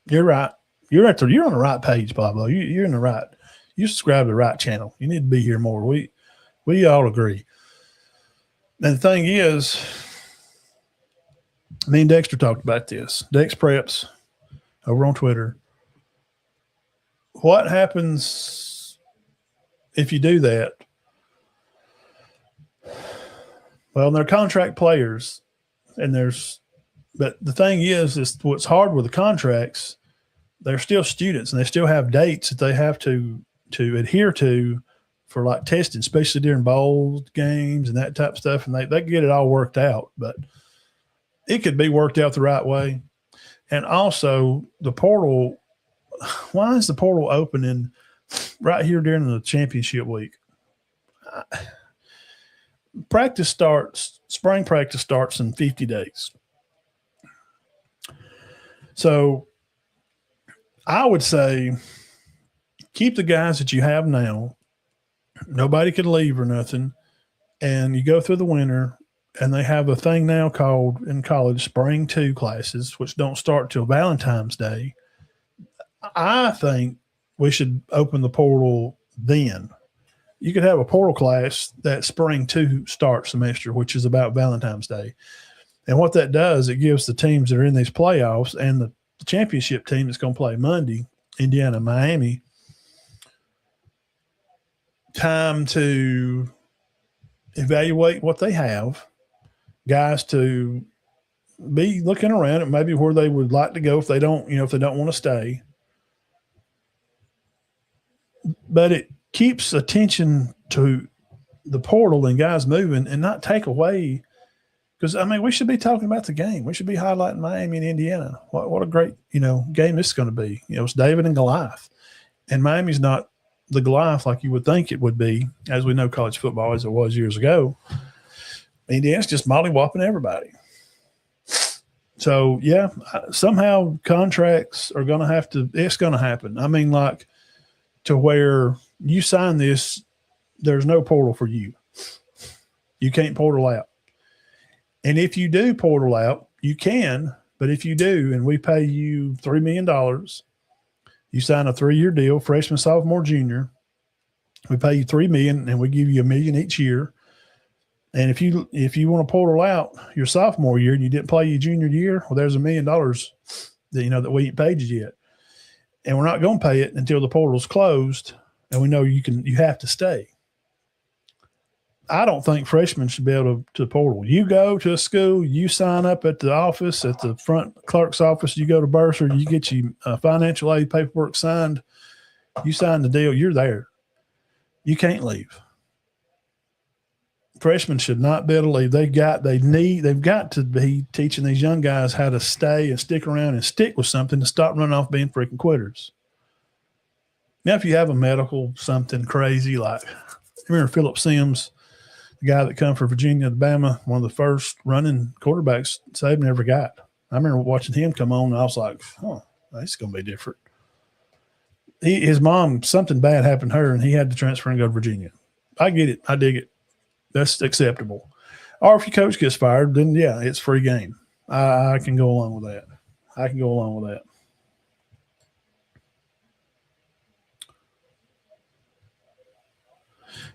You're right. You're on the right page, Pablo. You're in the right. You subscribe to the right channel. You need to be here more. We all agree. And the thing is, me and Dexter talked about this. Dex Preps over on Twitter. What happens if you do that? Well, they're contract players, but the thing is what's hard with the contracts. They're still students, and they still have dates that they have to adhere to for like testing, especially during bowl games and that type of stuff. And they get it all worked out, but it could be worked out the right way. And also the portal. Why is the portal opening right here during the championship week? Spring practice starts in 50 days. So I would say keep the guys that you have now. Nobody can leave or nothing. And you go through the winter, and they have a thing now called in college Spring 2 classes, which don't start till Valentine's Day. I think we should open the portal then. You could have a portal class that Spring 2 start semester, which is about Valentine's Day. And what that does, it gives the teams that are in these playoffs and the championship team that's going to play Monday, Indiana, Miami, time to evaluate what they have, guys to be looking around at maybe where they would like to go if they don't want to stay. But it keeps attention to the portal and guys moving and not take away. Because, we should be talking about the game. We should be highlighting Miami and Indiana. What a great, game this is going to be. It's David and Goliath. And Miami's not the Goliath like you would think it would be, as we know college football as it was years ago. Indiana's just molly-whopping everybody. So, yeah, somehow contracts are going to have to – it's going to happen. To where you sign this, there's no portal for you. You can't portal out. And if you do portal out, you can, but if you do, and we pay you $3 million, you sign a 3-year deal, freshman, sophomore, junior, we pay you $3 million and we give you $1 million each year. And if you want to portal out your sophomore year and you didn't play your junior year, well, there's $1 million that we ain't paid you yet. and we're not going to pay it until the portal's closed, and we know you have to stay. I don't think freshmen should be able to portal. You go to a school, you sign up at the office, at the front clerk's office, you go to bursar, you get your financial aid paperwork signed, you sign the deal, you're there. You can't leave. Freshmen should not be able to leave. They've got to be teaching these young guys how to stay and stick around and stick with something to stop running off being freaking quitters. Now, if you have a medical something crazy like, remember Philip Sims, the guy that come from Virginia to Bama, one of the first running quarterbacks Saban ever got. I remember watching him come on, and I was like, oh, this is going to be different. His mom, something bad happened to her, and he had to transfer and go to Virginia. I get it. I dig it. That's acceptable. Or if your coach gets fired, then, yeah, it's free game. I can go along with that.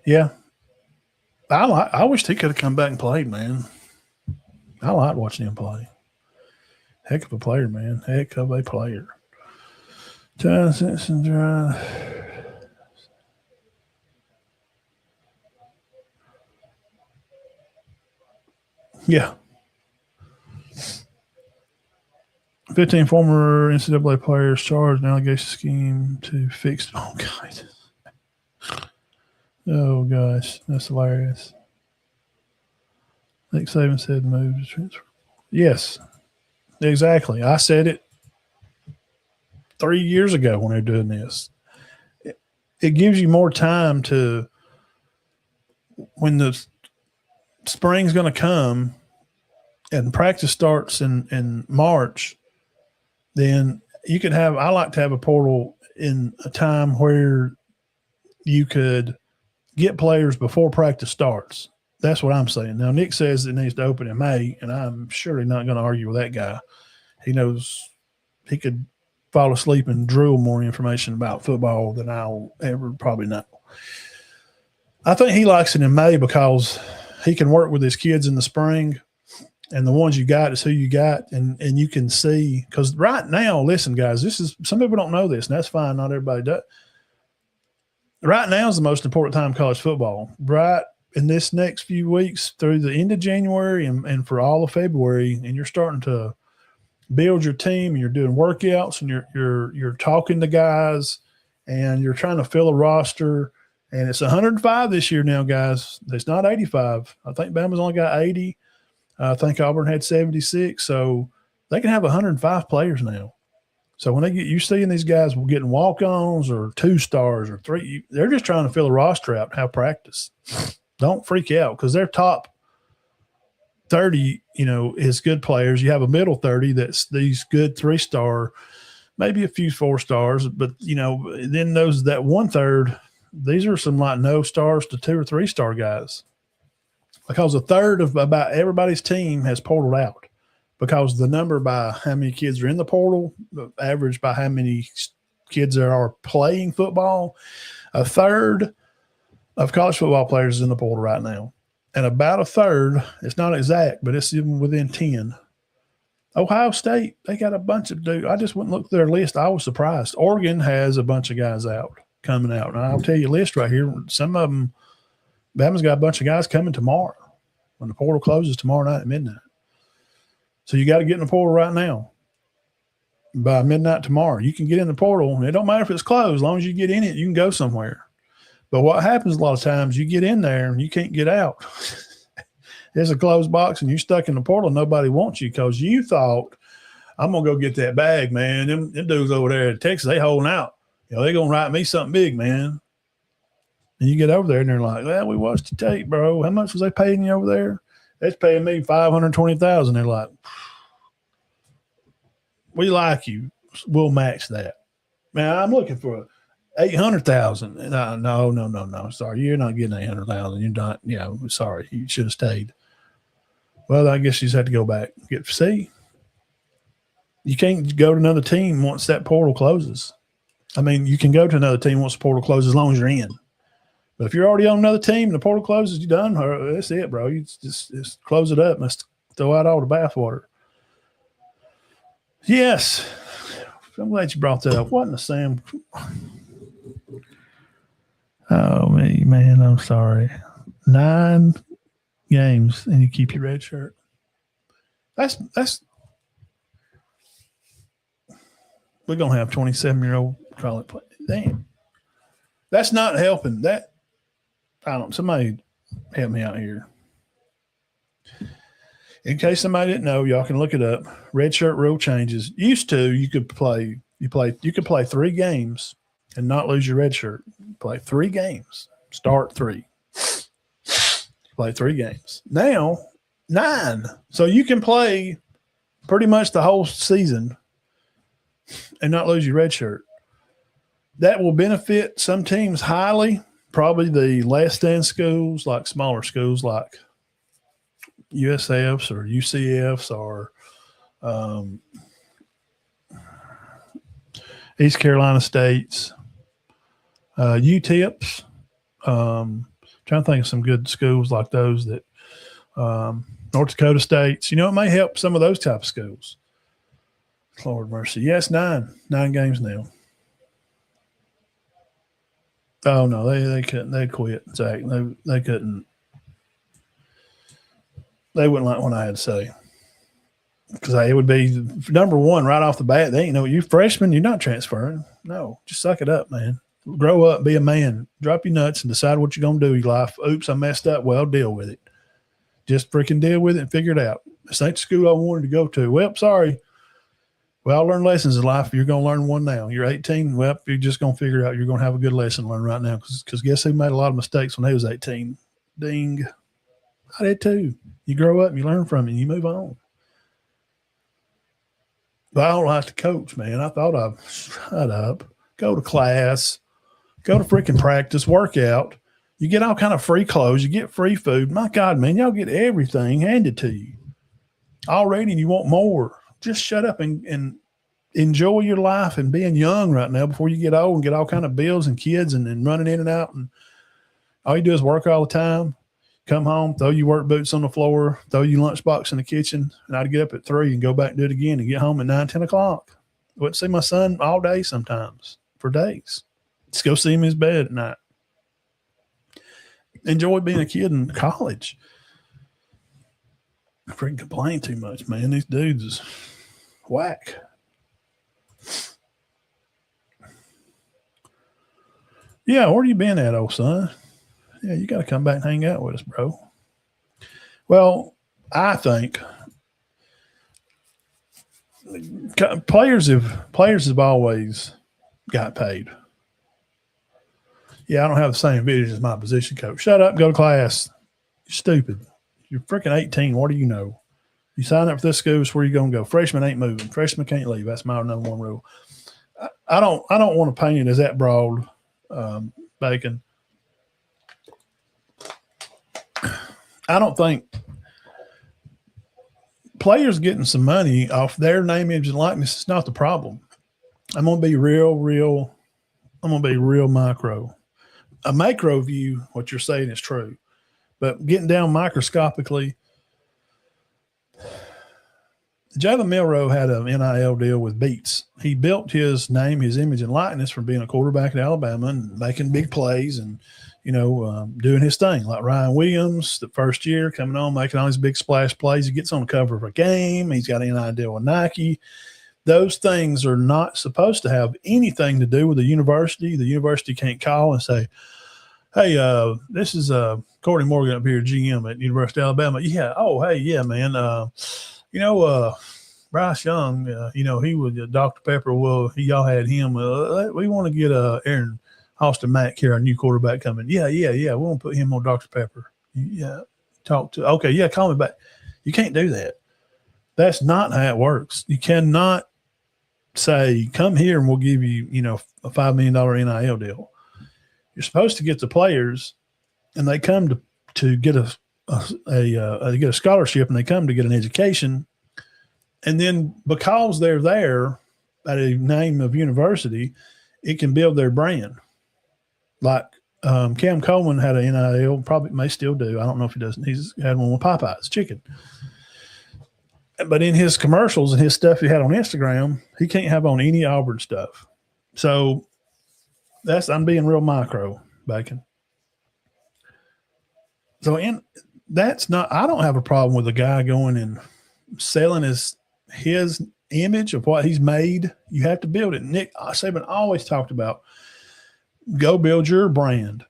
Yeah. I wish he could have come back and played, man. I like watching him play. Heck of a player, man. Heck of a player. John Simpson Drive. Yeah. 15 former NCAA players charged in allegation scheme to fix. Oh, God. Oh, gosh. That's hilarious. Nick Saban said move to transfer. Yes, exactly. I said it 3 years ago when they're doing this. It gives you more time to, when the spring's going to come and practice starts in March, then you could have, I like to have a portal in a time where you could get players before practice starts. That's what I'm saying. Now, Nick says it needs to open in May, and I'm surely not going to argue with that guy. He knows he could fall asleep and drool more information about football than I'll ever probably know. I think he likes it in May because he can work with his kids in the spring, and the ones you got is who you got, and you can see. Because right now, listen, guys, this is – some people don't know this, and that's fine. Not everybody does. Right now is the most important time in college football. Right in this next few weeks through the end of January and for all of February, and you're starting to build your team, and you're doing workouts, and you're talking to guys, and you're trying to fill a roster. And it's 105 this year now, guys. It's not 85. I think Bama's only got 80. I think Auburn had 76. So they can have 105 players now. So when you seeing these guys getting walk-ons or 2 stars or 3, they're just trying to fill a roster out and have practice. Don't freak out because their top 30, is good players. You have a middle 30 that's these good 3-star, maybe a few 4 stars, but then that 1/3, these are some like no stars to 2 or 3-star guys. Because a third of about everybody's team has portaled out. Because the number by how many kids are in the portal, the average by how many kids there are playing football, a third of college football players is in the portal right now. And about a third, it's not exact, but it's even within 10. Ohio State, they got a bunch of dudes. I just went and looked at their list. I was surprised. Oregon has a bunch of guys coming out. And I'll tell you a list right here. Some of them, Bama's got a bunch of guys coming tomorrow when the portal closes tomorrow night at midnight. So you got to get in the portal right now. By midnight tomorrow, you can get in the portal. And it don't matter if it's closed. As long as you get in it, you can go somewhere. But what happens a lot of times, you get in there and you can't get out. There's a closed box and you're stuck in the portal. Nobody wants you because you thought, I'm going to go get that bag, man. Them dudes over there in Texas, they holding out. They're going to write me something big, man. And you get over there and they're like, well, we watched the tape, bro. How much was they paying you over there? That's paying me $520,000. They're like, we like you. We'll match that. Man, I'm looking for $800,000. No. Sorry, you're not getting $800,000. You're not. Sorry, you should have stayed. Well, I guess you just had to go back. See, you can't go to another team once that portal closes. I mean, you can go to another team once the portal closes as long as you're in. But if you're already on another team and the portal closes, you're done. That's it, bro. You just close it up and throw out all the bathwater. Yes. I'm glad you brought that up. What in the Sam? Oh, me, man, I'm sorry. 9 games and you keep your red shirt. That's we're gonna have 27-year-old college play. Damn, that's not helping. That I don't. Somebody help me out here. In case somebody didn't know, y'all can look it up. Red shirt rule changes. Used to, you could play 3 games and not lose your red shirt. Play 3 games, start 3. Play 3 games. Now 9, so you can play pretty much the whole season and not lose your red shirt. That will benefit some teams highly. Probably the last stand schools, like smaller schools like USFs or UCFs or East Carolina States, UTIPs. Trying to think of some good schools like those that North Dakota States. You know, it may help some of those type of schools. Lord mercy. Yes, 9 games now. Oh no, they couldn't. They quit. Zach, they couldn't. They wouldn't like what I had to say because it would be number one right off the bat. They ain't know you freshman. You're not transferring. No, just suck it up, man. Grow up, be a man. Drop your nuts and decide what you're gonna do in your life. Oops, I messed up. Well, deal with it. Just freaking deal with it and figure it out. This ain't the school I wanted to go to. Well, sorry. Well, I learned lessons in life. You're going to learn one now. You're 18. Well, you're just going to figure it out. You're going to have a good lesson to learn right now because guess who made a lot of mistakes when he was 18? Ding. I did too. You grow up and you learn from it and you move on. But I don't like to coach, man. I thought I'd shut up, go to class, go to freaking practice, work out. You get all kind of free clothes. You get free food. My God, man, y'all get everything handed to you already and you want more. Just shut up and enjoy your life and being young right now before you get old and get all kind of bills and kids and running in and out. And all you do is work all the time, come home, throw your work boots on the floor, throw your lunchbox in the kitchen. And I'd get up at 3 and go back and do it again and get home at 9, 10 o'clock. I wouldn't see my son all day sometimes for days. Just go see him in his bed at night. Enjoy being a kid in college. I freaking complain too much, man. These dudes is whack. Yeah, where you been at, old son? Yeah, you got to come back and hang out with us, bro. Well, I think players have always got paid. Yeah, I don't have the same vision as my position coach. Shut up, go to class. You're stupid. You're freaking 18. What do you know? You sign up for this school, it's where you going to go. Freshman ain't moving. Freshman can't leave. That's my number one rule. I don't want to paint it as that broad, Bacon. I don't think players getting some money off their name, image, and likeness is not the problem. I'm going to be real. I'm going to be real micro. A macro view, what you're saying is true. But getting down microscopically, Jalen Milroe had an NIL deal with Beats. He built his name, his image, and likeness from being a quarterback at Alabama and making big plays and, doing his thing. Like Ryan Williams, the first year, coming on, making all these big splash plays. He gets on the cover of a game. He's got an NIL deal with Nike. Those things are not supposed to have anything to do with the university. The university can't call and say, hey, this is Courtney Morgan up here, GM at University of Alabama. Yeah. Oh, hey, yeah, man. Bryce Young, he was Dr. Pepper. Well, y'all had him. We want to get Aaron Austin Mack here, our new quarterback coming. Yeah. We want to put him on Dr. Pepper. Yeah. Okay, yeah, call me back. You can't do that. That's not how it works. You cannot say, come here and we'll give you, a $5 million NIL deal. You're supposed to get the players, and they come to get get a scholarship, and they come to get an education, and then because they're there at a name of university, it can build their brand. Like Cam Coleman had an NIL, probably may still do. I don't know if he doesn't. He's had one with Popeye's chicken. But in his commercials and his stuff he had on Instagram, he can't have on any Auburn stuff. So I'm being real micro, Bacon. So I don't have a problem with a guy going and selling his image of what he's made. You have to build it. Nick Saban always talked about go build your brand.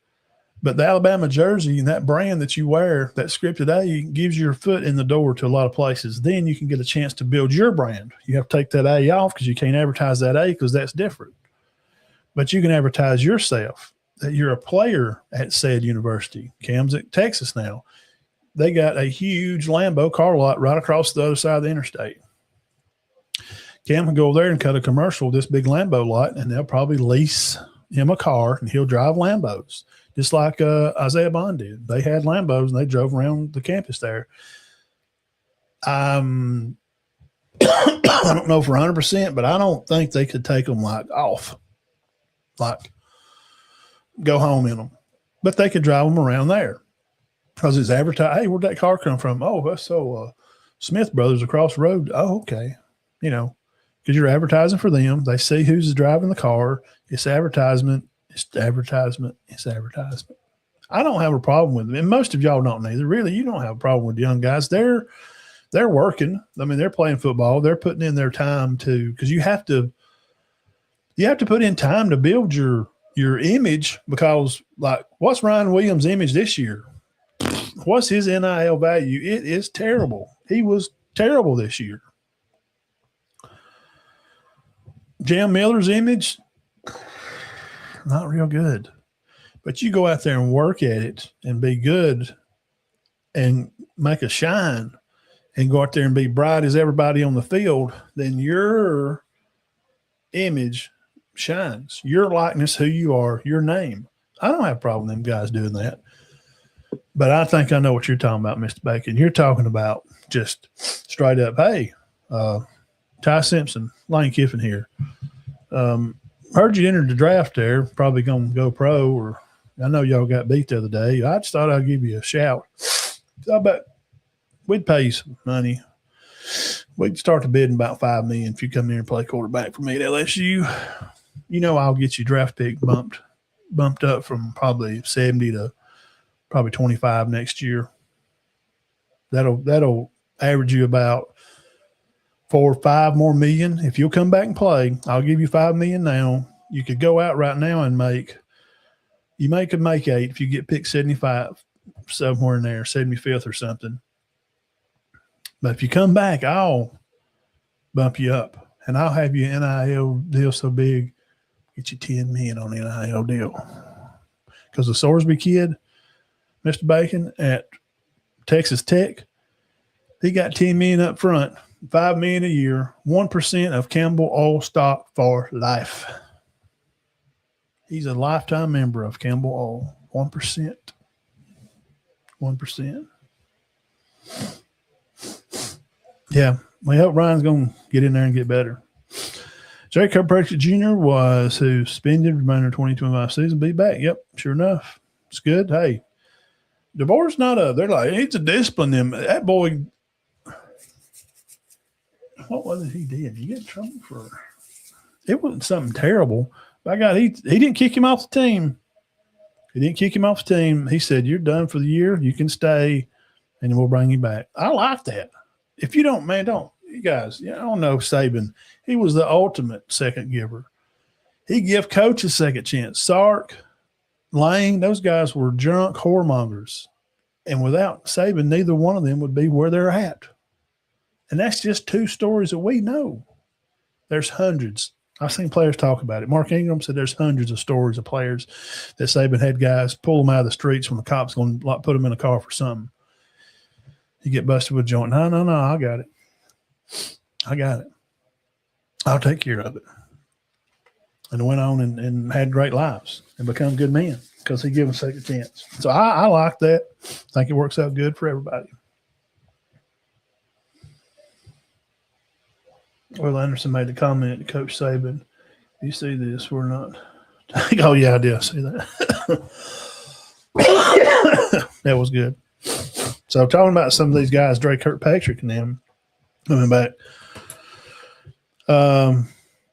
But the Alabama jersey and that brand that you wear, that scripted A, gives your foot in the door to a lot of places. Then you can get a chance to build your brand. You have to take that A off because you can't advertise that A because that's different. But you can advertise yourself that you're a player at said university. Cam's at Texas now. They got a huge Lambo car lot right across the other side of the interstate. Cam can go over there and cut a commercial with this big Lambo lot, and they'll probably lease him a car, and he'll drive Lambos, just like Isaiah Bond did. They had Lambos, and they drove around the campus there. I don't know for 100%, but I don't think they could take them off, go home in them. But they could drive them around there because it's advertised. Hey, where'd that car come from? Oh, that's so Smith Brothers across the road. Oh, okay. Because you're advertising for them. They see who's driving the car. It's advertisement. It's advertisement. It's advertisement. I don't have a problem with them. And most of y'all don't either. Really, you don't have a problem with young guys. They're working. I mean, they're playing football. They're putting in their time because you have to put in time to build your image because, what's Ryan Williams' image this year? What's his NIL value? It is terrible. He was terrible this year. Jam Miller's image, not real good. But you go out there and work at it and be good and make a shine and go out there and be bright as everybody on the field, then your image shines. Your likeness, who you are, your name. I don't have a problem with them guys doing that. But I think I know what you're talking about, Mr. Bacon. You're talking about just straight up, hey, Ty Simpson, Lane Kiffin here. Heard you entered the draft there, probably going to go pro, or I know y'all got beat the other day. I just thought I'd give you a shout. I bet we'd pay you some money. We'd start the bidding about $5 million if you come here and play quarterback for me at LSU. I'll get you draft pick bumped up from probably 70 to probably 25 next year. That'll average you about 4 or 5 more million. If you'll come back and play, I'll give you $5 million now. You could go out right now and make 8 if you get picked 75, somewhere in there, 75th or something. But if you come back, I'll bump you up, and I'll have you NIL deal so big, get you $10 million on the NIL deal. Because the Sorsby kid, Mr. Bacon at Texas Tech, he got $10 million up front. $5 million a year, 1% of Campbell Oil stock for life. He's a lifetime member of Campbell Oil. 1%. 1%. Yeah, we hope Ryan's going to get in there and get better. Jay Kirkpatrick Jr. was who suspended remainder of 2025 season. Be back. Yep, sure enough. It's good. Hey, DeVore's not they're like, he needs to discipline them. That boy, what was it he did? He got in trouble for it. Wasn't something terrible. By God, he didn't kick him off the team. He said, you're done for the year. You can stay, and we'll bring you back. I like that. If you don't, man, don't. You guys, I don't know Saban. He was the ultimate second giver. He give coach a second chance. Sark, Lane, those guys were junk whoremongers. And without Saban, neither one of them would be where they're at. And that's just 2 stories that we know. There's hundreds. I've seen players talk about it. Mark Ingram said there's hundreds of stories of players that Saban had guys pull them out of the streets when the cops going to put them in a car for something. You get busted with a joint. No, I got it. I'll take care of it. And went on and had great lives and become good men because he gave them a second chance. So I like that. I think it works out good for everybody. Will Anderson made a comment to Coach Saban. You see this, we're not. Oh, yeah, I did see that. That was good. So talking about some of these guys, Drake Kirkpatrick and them, coming back.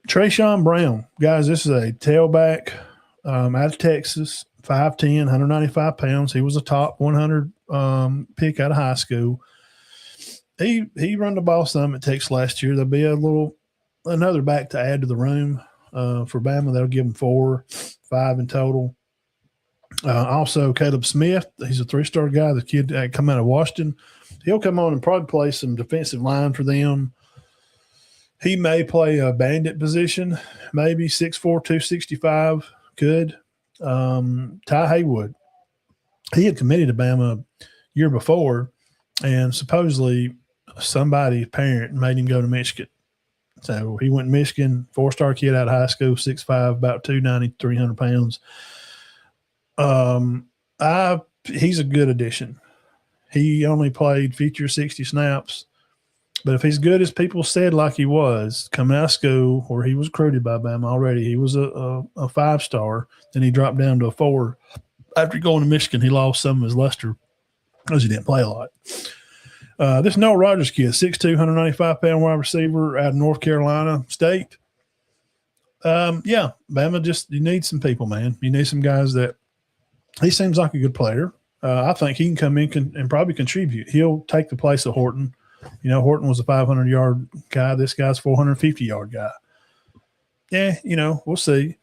Trayshawn Brown, guys, this is a tailback out of Texas, 5'10", 195 pounds. He was a top 100 pick out of high school. He run the ball some at Texas last year. There'll be another back to add to the room for Bama. That'll give him 5 in total. Also, Caleb Smith, he's a 3-star guy. The kid come out of Washington. He'll come on and probably play some defensive line for them. He may play a bandit position, maybe 6'4", 265, could. Ty Haywood, he had committed to Bama year before, and supposedly somebody's parent made him go to Michigan. So he went to Michigan, 4-star kid out of high school, 6'5", about 290, 300 pounds. He's a good addition. He only played 50 or 60 snaps. But if he's good as people said like he was, coming out of school where he was recruited by Bama already, he was a 5-star. Then he dropped down to a 4. After going to Michigan, he lost some of his luster because he didn't play a lot. This Noah Rogers kid, 6'2", 195-pound wide receiver out of North Carolina State. Yeah, Bama you need some people, man. You need some guys that – he seems like a good player. I think he can come in and probably contribute. He'll take the place of Horton. You know, Horton was a 500-yard guy. This guy's 450-yard guy. Yeah, we'll see.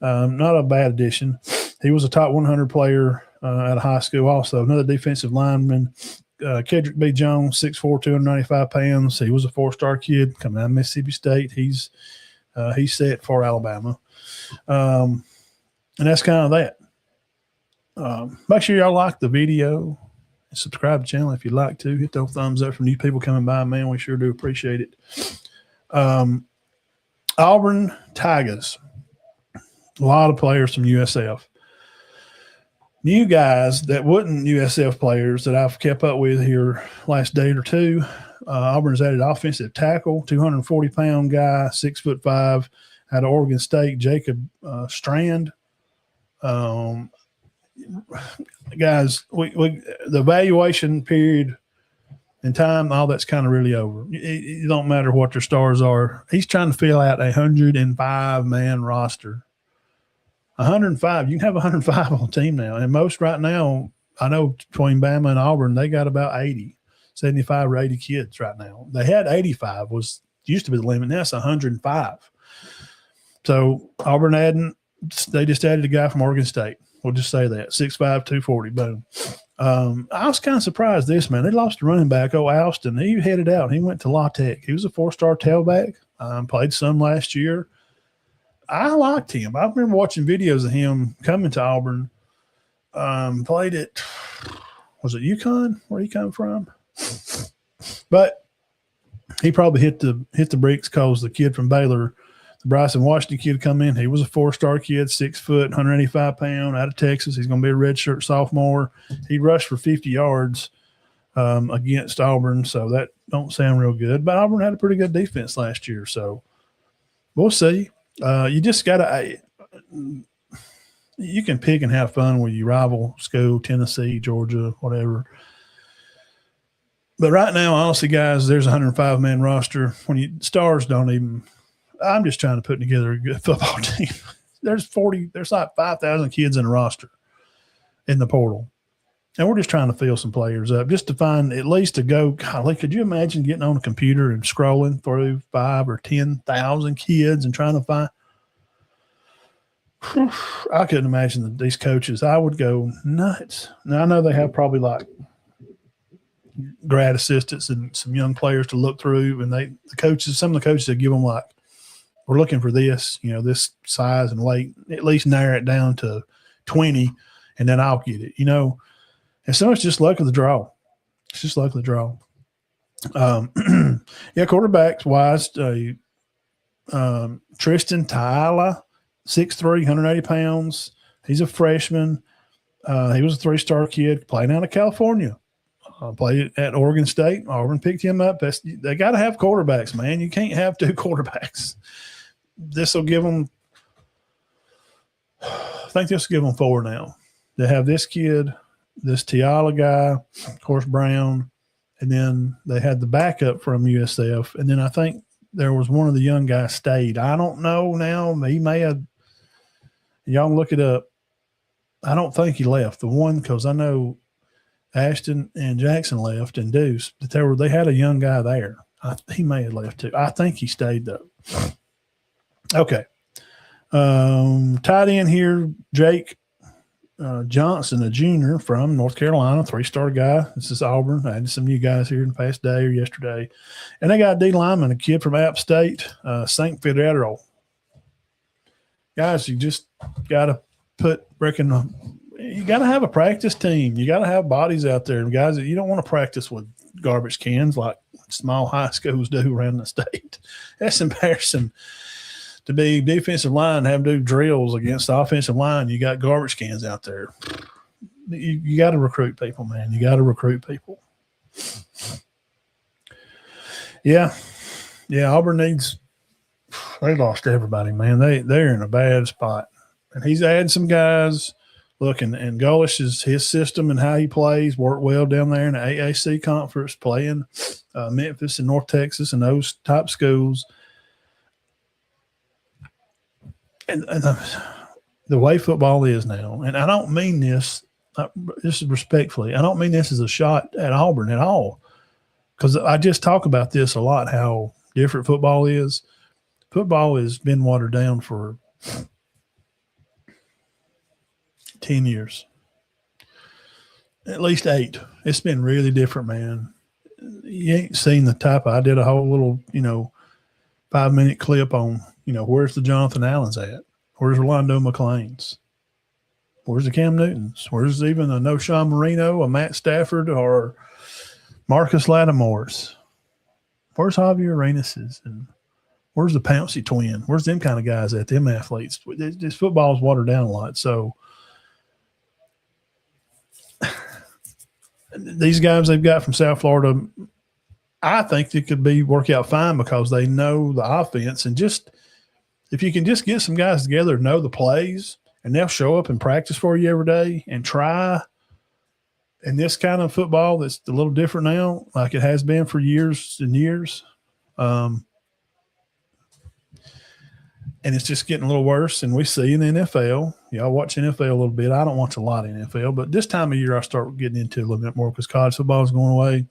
Not a bad addition. He was a top 100 player out of high school also. Another defensive lineman, Kedrick B. Jones, 6'4", 295 pounds. He was a 4-star kid coming out of Mississippi State. He's set for Alabama. And that's kind of that. Make sure y'all like the video. Subscribe to the channel if you'd like to. Hit those thumbs up from new people coming by, man. We sure do appreciate it. Auburn Tigers. A lot of players from USF. New guys that wasn't USF players that I've kept up with here last day or two. Auburn's added offensive tackle, 240-pound guy, 6'5", out of Oregon State, Jacob Strand. Guys, we the evaluation period and time, all that's kind of really over. It don't matter what their stars are. He's trying to fill out a 105-man roster. 105. You can have 105 on a team now. And most right now, I know between Bama and Auburn, they got about 75 or 80 kids right now. They had 85 used to be the limit. Now it's 105. So Auburn they just added a guy from Oregon State. We'll just say that. 6'5", 240, boom. I was kind of surprised this, man. They lost a running back, Alston. He headed out. He went to La Tech. He was a 4-star tailback. Played some last year. I liked him. I remember watching videos of him coming to Auburn. Played at, was it UConn? Where he come from? But he probably hit the bricks because the kid from Baylor, the Bryson Washington kid, come in. He was a 4-star kid, 6 foot, 185 pound, out of Texas. He's going to be a redshirt sophomore. He rushed for 50 yards against Auburn, so that don't sound real good. But Auburn had a pretty good defense last year, so we'll see. You just got to you can pick and have fun with your rival school, Tennessee, Georgia, whatever. But right now, honestly, guys, there's a 105-man roster. When stars don't even – I'm just trying to put together a good football team. There's like 5,000 kids in a roster in the portal. And we're just trying to fill some players up just to find at least to go – golly, could you imagine getting on a computer and scrolling through 5,000 or 10,000 kids and trying to find – I couldn't imagine that these coaches – I would go nuts. Now, I know they have probably like grad assistants and some young players to look through, and some of the coaches that give them like, we're looking for this, this size and weight, at least narrow it down to 20, and then I'll get it, And so it's just luck of the draw. It's just luck of the draw. Yeah, quarterbacks wise, Tristan Tyler, 6'3", 180 pounds. He's a freshman. He was a 3-star kid playing out of California. Played at Oregon State. Auburn picked him up. They got to have quarterbacks, man. You can't have 2 quarterbacks. This will give them – I think this will give them 4 now. They have this kid, this Tiala guy, of course, Brown, and then they had the backup from USF, and then I think there was one of the young guys stayed. I don't know now. He may have. Y'all can look it up. I don't think he left. The one, because I know Ashton and Jackson left, and Deuce. But they had a young guy there. He may have left too. I think he stayed though. Okay. Tight end here, Jake Johnson, a junior from North Carolina, 3-star guy. This is Auburn. I had some new guys here in the past day or yesterday. And they got a D lineman, a kid from App State, St. Federal. Guys, you just got to you got to have a practice team. You got to have bodies out there. And guys, you don't want to practice with garbage cans like small high schools do around the state. That's embarrassing. To be defensive line, have to do drills against the offensive line, you got garbage cans out there. You got to recruit people, man. You got to recruit people. Yeah. Auburn they lost everybody, man. They're in a bad spot, and he's added some guys. Look, and Gullish his system and how he plays worked well down there in the AAC conference, playing Memphis and North Texas and those top schools. And the way football is now, and I don't mean this respectfully, I don't mean this as a shot at Auburn at all, because I just talk about this a lot, how different football is. Football has been watered down for 10 years, at least 8. It's been really different, man. You ain't seen the type. I did a whole little, 5-minute clip on, where's the Jonathan Allens at? Where's Rolando McClain's? Where's the Cam Newtons? Where's even a No Sean Marino, a Matt Stafford, or Marcus Lattimore's? Where's Javier Arenas'? And where's the Pouncey twin? Where's them kind of guys at, them athletes? This football is watered down a lot. So these guys they've got from South Florida, I think they could work out fine because they know the offense. And just if you can just get some guys together to know the plays, and they'll show up and practice for you every day and try. And this kind of football that's a little different now, like it has been for years and years. And it's just getting a little worse. And we see in the NFL, y'all watch NFL a little bit. I don't watch a lot of NFL, but this time of year I start getting into a little bit more because college football is going away.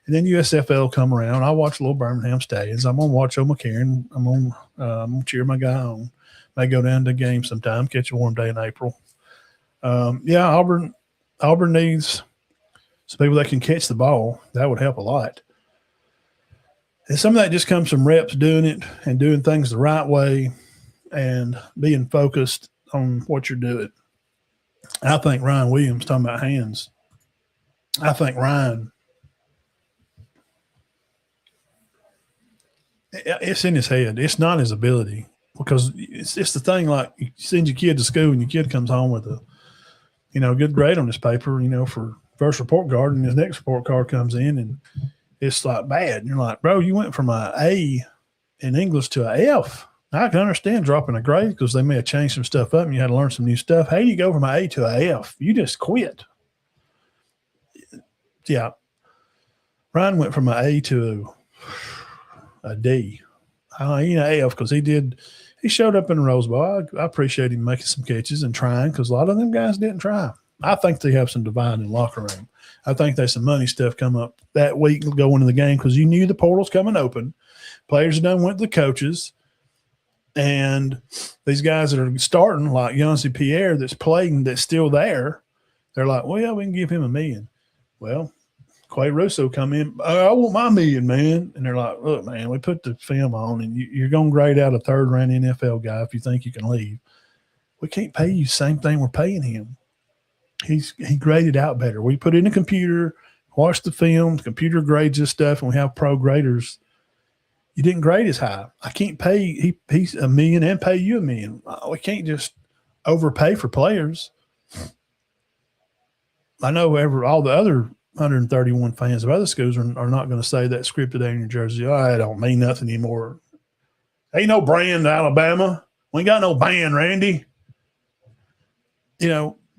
And then USFL will come around. I watch little Birmingham Stallions. I'm going to watch O'Ma McCarron. I'm going to cheer my guy on. May go down to the game sometime, catch a warm day in April. Auburn needs some people that can catch the ball. That would help a lot. And some of that just comes from reps doing it and doing things the right way and being focused on what you're doing. I think Ryan Williams, talking about hands, I think Ryan, it's in his head. It's not his ability. Because it's the thing, like you send your kid to school and your kid comes home with a, good grade on this paper, for first report card, and his next report card comes in and it's like bad. And you're like, bro, you went from an A in English to an F. I can understand dropping a grade because they may have changed some stuff up and you had to learn some new stuff. How do you go from an A to an F? You just quit. Yeah. Ryan went from an A to a D. F because he showed up in the Rose Bowl. I appreciate him making some catches and trying because a lot of them guys didn't try. I think they have some divine in the locker room. I think there's some money stuff come up that week going into the game because you knew the portal's coming open. Players done went to the coaches. And these guys that are starting, like Yancey Pierre that's playing, that's still there, they're like, well, yeah, we can give him $1 million. Well, Clay Russo come in, I want my $1 million, man. And they're like, look, man, we put the film on and you're going to grade out a third-round NFL guy if you think you can leave. We can't pay you the same thing we're paying him. He graded out better. We put in a computer, watch the film, the computer grades this stuff, and we have pro graders. You didn't grade as high. I can't pay he's $1 million and pay you $1 million. We can't just overpay for players. I know all the other 131 fans of other schools are not going to say that scripted A in New Jersey. Oh, I don't mean nothing anymore. Ain't no brand Alabama. We ain't got no band, Randy.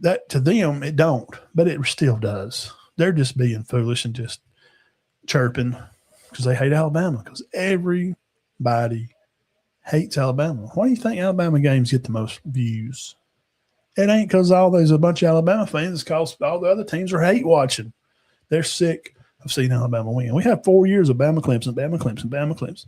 That to them it don't, but it still does. They're just being foolish and just chirping because they hate Alabama because everybody hates Alabama. Why do you think Alabama games get the most views? It ain't because there's a bunch of Alabama fans. It's because all the other teams are hate watching. They're sick of seeing Alabama win. We have 4 years of Bama Clemson, Bama Clemson, Bama Clemson.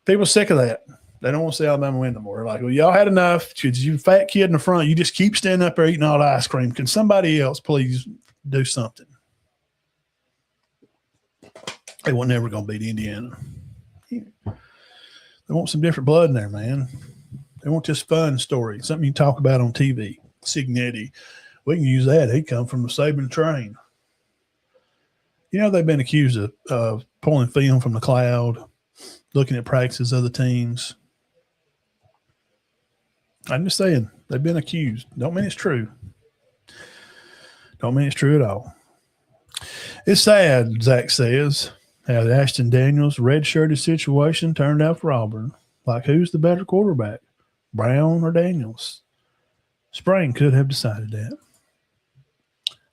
People are sick of that. They don't want to see Alabama win no more. They're like, well, y'all had enough. You fat kid in the front, you just keep standing up there eating all the ice cream. Can somebody else please do something? They were never going to beat Indiana. They want some different blood in there, man. They want this fun story, something you can talk about on TV. Signetti, we can use that. He come from the Saban train. You know, they've been accused of pulling film from the cloud, looking at practices of other teams. I'm just saying, they've been accused. Don't mean it's true. Don't mean it's true at all. It's sad, Zach says, how the Ashton Daniels red-shirted situation turned out for Auburn. Like, who's the better quarterback, Brown or Daniels? Spring could have decided that.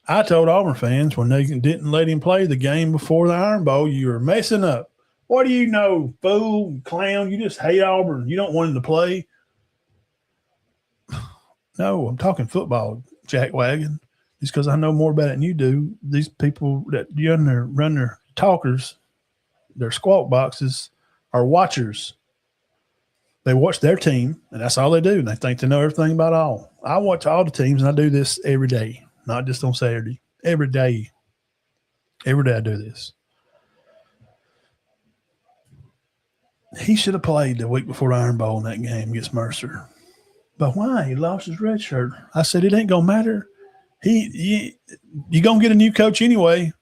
I told Auburn fans when they didn't let him play the game before the Iron Bowl, you were messing up. What do you know, fool, clown? You just hate Auburn. You don't want him to play. No, I'm talking football, jackwagon. It's because I know more about it than you do. These people that run their talkers, their squawk boxes, are watchers. They watch their team, and that's all they do. And they think they know everything about all. I watch all the teams, and I do this every day, not just on Saturday. Every day. Every day I do this. He should have played the week before the Iron Bowl in that game against Mercer. But why? He lost his red shirt. I said, it ain't going to matter. You're going to get a new coach anyway,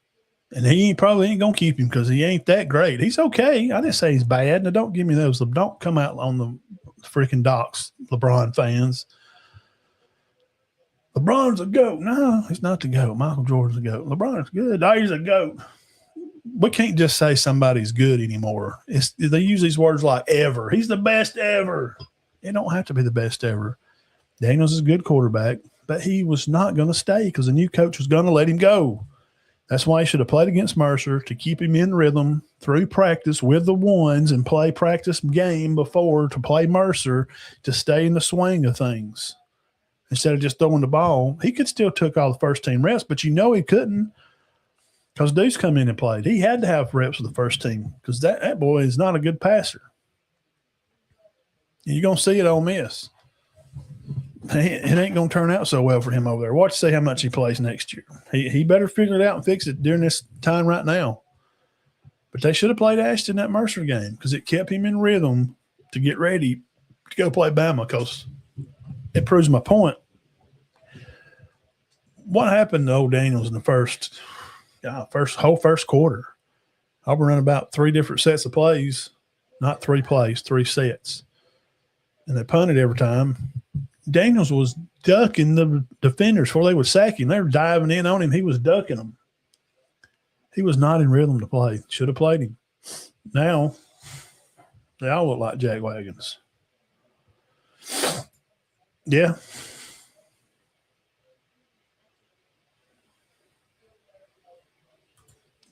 and he probably ain't going to keep him because he ain't that great. He's okay. I didn't say he's bad. Now, don't give me those. Don't come out on the freaking docks, LeBron fans. LeBron's a GOAT. No, he's not the GOAT. Michael Jordan's a GOAT. LeBron's good. Oh, he's a GOAT. We can't just say somebody's good anymore. They use these words like ever. He's the best ever. It don't have to be the best ever. Daniels is a good quarterback, but he was not going to stay because the new coach was going to let him go. That's why he should have played against Mercer to keep him in rhythm through practice with the ones and play practice game before to play Mercer to stay in the swing of things. Instead of just throwing the ball, he could still took all the first team reps, but you know he couldn't because Deuce come in and played. He had to have reps with the first team because that boy is not a good passer. You're going to see it on Miss. It ain't going to turn out so well for him over there. Watch see how much he plays next year. He better figure it out and fix it during this time right now. But they should have played Ashton that Mercer game because it kept him in rhythm to get ready to go play Bama because it proves my point. What happened to old Daniels in the first quarter? Auburn run about 3 different sets of plays, not 3 plays, 3 sets. And they punted every time. Daniels was ducking the defenders before they would sack him. They were diving in on him. He was ducking them. He was not in rhythm to play. Should have played him. Now, they all look like jackwagons. Yeah.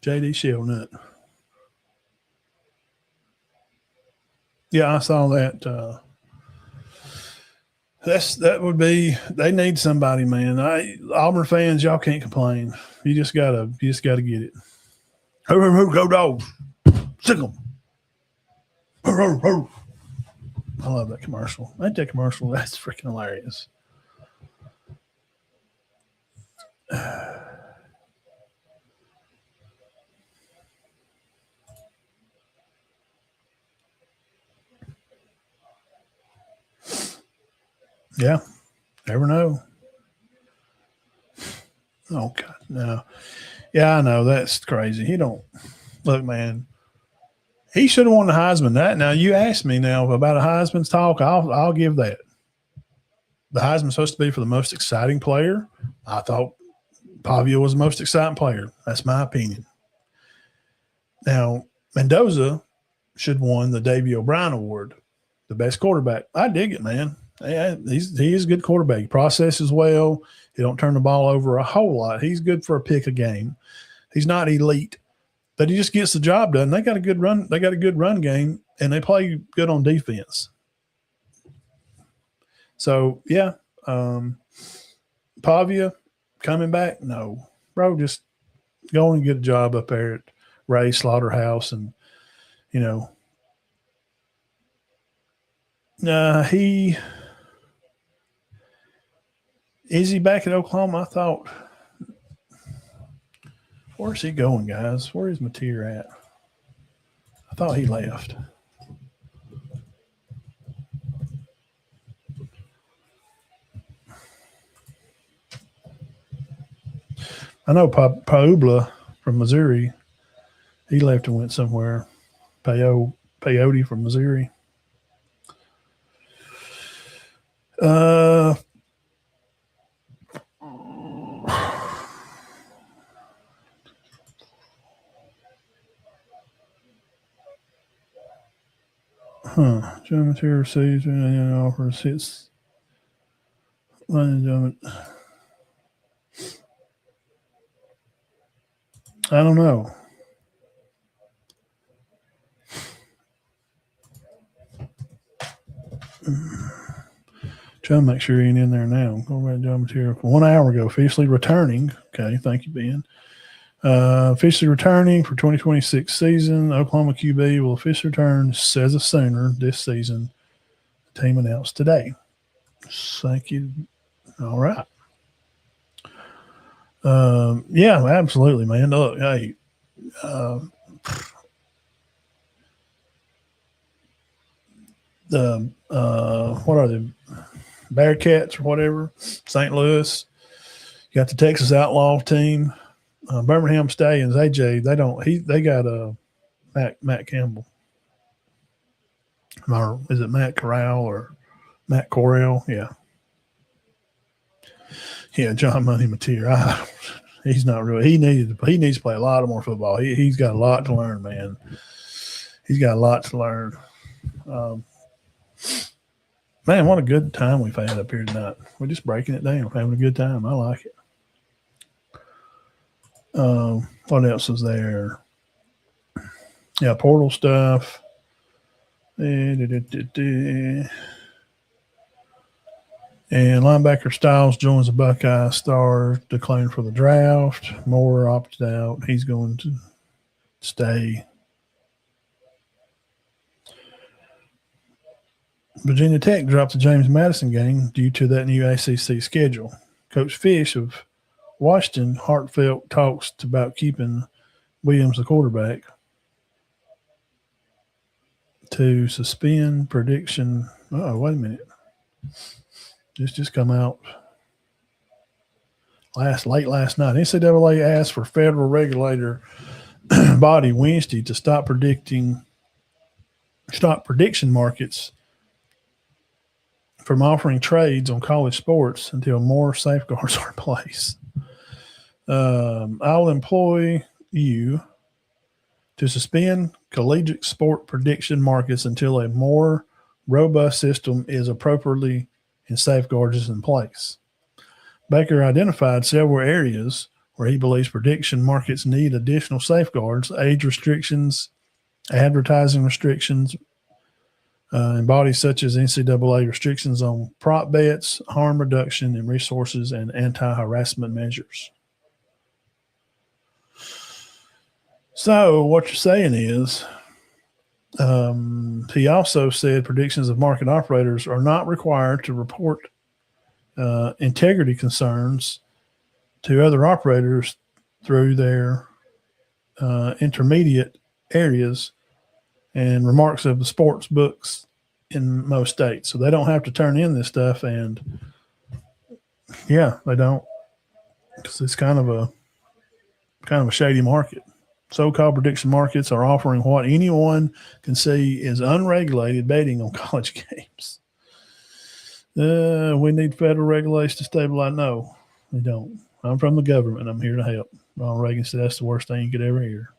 J.D. Shellnut. Yeah, I saw that. That would be. They need somebody, man. Auburn fans, y'all can't complain. You just gotta get it. Go dogs, sick 'em. I love that commercial. Ain't that commercial? That's freaking hilarious. Yeah, never know. Oh God, no. Yeah, I know that's crazy. He don't look, man. He should have won the Heisman. That now you asked me now about a Heisman's talk. I'll give that. The Heisman's supposed to be for the most exciting player. I thought Pavia was the most exciting player. That's my opinion. Now Mendoza should have won the Davey O'Brien Award, the best quarterback. I dig it, man. Yeah, he is a good quarterback. He processes well. He don't turn the ball over a whole lot. He's good for a pick a game. He's not elite but he just gets the job done. They got a good run. They got a good run game, and they play good on defense. So yeah, Pavia coming back? No, bro, just go and get a job up there at Ray Slaughterhouse, and you know, he is he back at Oklahoma? I thought. Where's he going, guys? Where is Mateer at? I thought he left. I know Paubla from Missouri. He left and went somewhere. Peyote from Missouri. John Material receives and offers hits. I don't know. Trying to make sure he ain't in there now. Go back to John Material. 1 hour ago, officially returning. Okay, thank you, Ben. Officially returning for 2026 season. Oklahoma QB will officially return as a Sooner this season. The team announced today. Thank you. All right. Yeah, absolutely, man. Look, hey, what are they? Bearcats or whatever. St. Louis. You got the Texas Outlaw team. Birmingham Stallions, AJ, they got Matt Campbell. Or is it Matt Corral or Matt Corral? Yeah. Yeah, John Money Mateer. He's not really. He needs to play a lot more football. He's got a lot to learn, man. He's got a lot to learn. Man, what a good time we've had up here tonight. We're just breaking it down, having a good time. I like it. What else is there? Yeah, portal stuff. And linebacker Styles joins the Buckeye Stars, declaring for the draft. Moore opted out. He's going to stay. Virginia Tech dropped the James Madison game due to that new ACC schedule. Coach Fish of Washington heartfelt talks about keeping Williams the quarterback to suspend prediction. Oh, wait a minute. This just come out late last night. NCAA asked for federal regulator body Wednesday to stop prediction markets from offering trades on college sports until more safeguards are in place. I'll employ you to suspend collegiate sport prediction markets until a more robust system is appropriately and safeguards is in place. Baker identified several areas where he believes prediction markets need additional safeguards: age restrictions, advertising restrictions, and bodies such as NCAA restrictions on prop bets, harm reduction in resources, and anti-harassment measures. So what you're saying is, he also said predictions of market operators are not required to report integrity concerns to other operators through their intermediate areas and remarks of the sports books in most states. So they don't have to turn in this stuff, and yeah, they don't, because it's kind of a shady market. So-called prediction markets are offering what anyone can see is unregulated betting on college games. We need federal regulations to stabilize. No, we don't. I'm from the government. I'm here to help. Ronald Reagan said that's the worst thing you could ever hear.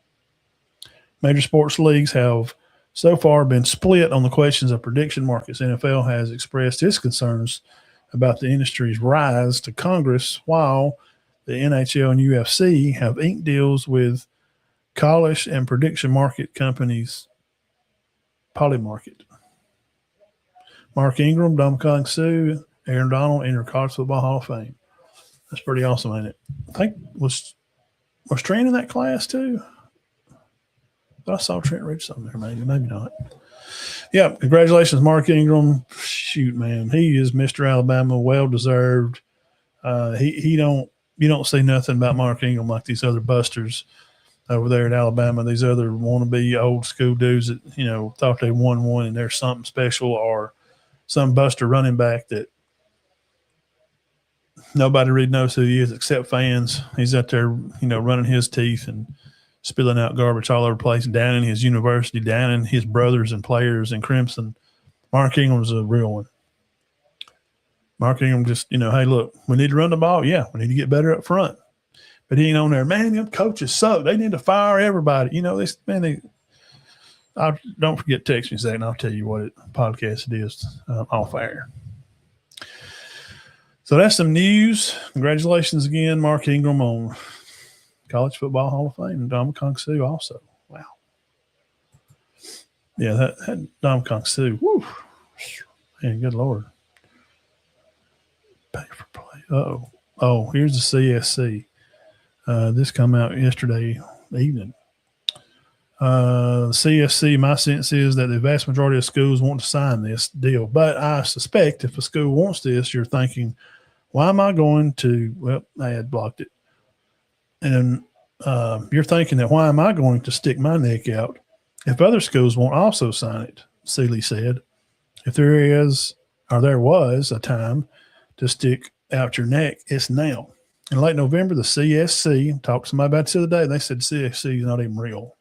Major sports leagues have so far been split on the questions of prediction markets. NFL has expressed its concerns about the industry's rise to Congress, while the NHL and UFC have inked deals with college and prediction market companies Polymarket. Mark Ingram, Dominican Sue, Aaron Donald enter College Football Hall of Fame. That's pretty awesome, ain't it? I think was Trent in that class too? I saw Trent Rich on there, maybe not. Yeah, congratulations, Mark Ingram. Shoot, man, he is Mr. Alabama, well deserved. He don't you don't see nothing about Mark Ingram like these other busters over there at Alabama. These other wannabe old school dudes that thought they won one and there's something special, or some buster running back that nobody really knows who he is except fans. He's out there, running his teeth and spilling out garbage all over the place, down in his university, down in his brothers and players in Crimson. Mark Ingram's a real one. Mark Ingram just, hey, look, we need to run the ball. Yeah, we need to get better up front. But he ain't on there. Man, them coaches suck. They need to fire everybody. Don't forget to text me, Zach, and I'll tell you what podcast it is off air. So that's some news. Congratulations again, Mark Ingram, on College Football Hall of Fame, and Dominican Sue also. Wow. Yeah, that Dominican Sue. Whew. Man, good Lord. Pay for play. Oh, here's the CSC. This come out yesterday evening. CSC, my sense is that the vast majority of schools want to sign this deal. But I suspect if a school wants this, you're thinking, why am I going to – well, I had blocked it. And you're thinking that why am I going to stick my neck out if other schools won't also sign it, Seeley said. If there is or there was a time to stick out your neck, it's now. In late November, the CSC, talked to somebody about this the other day, they said CSC is not even real.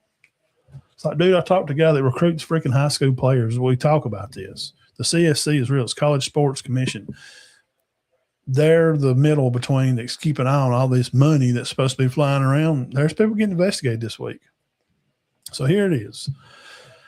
It's like, dude, I talked to a guy that recruits freaking high school players. We talk about this. The CSC is real. It's College Sports Commission. They're the middle between that's keeping an eye on all this money that's supposed to be flying around. There's people getting investigated this week. So here it is.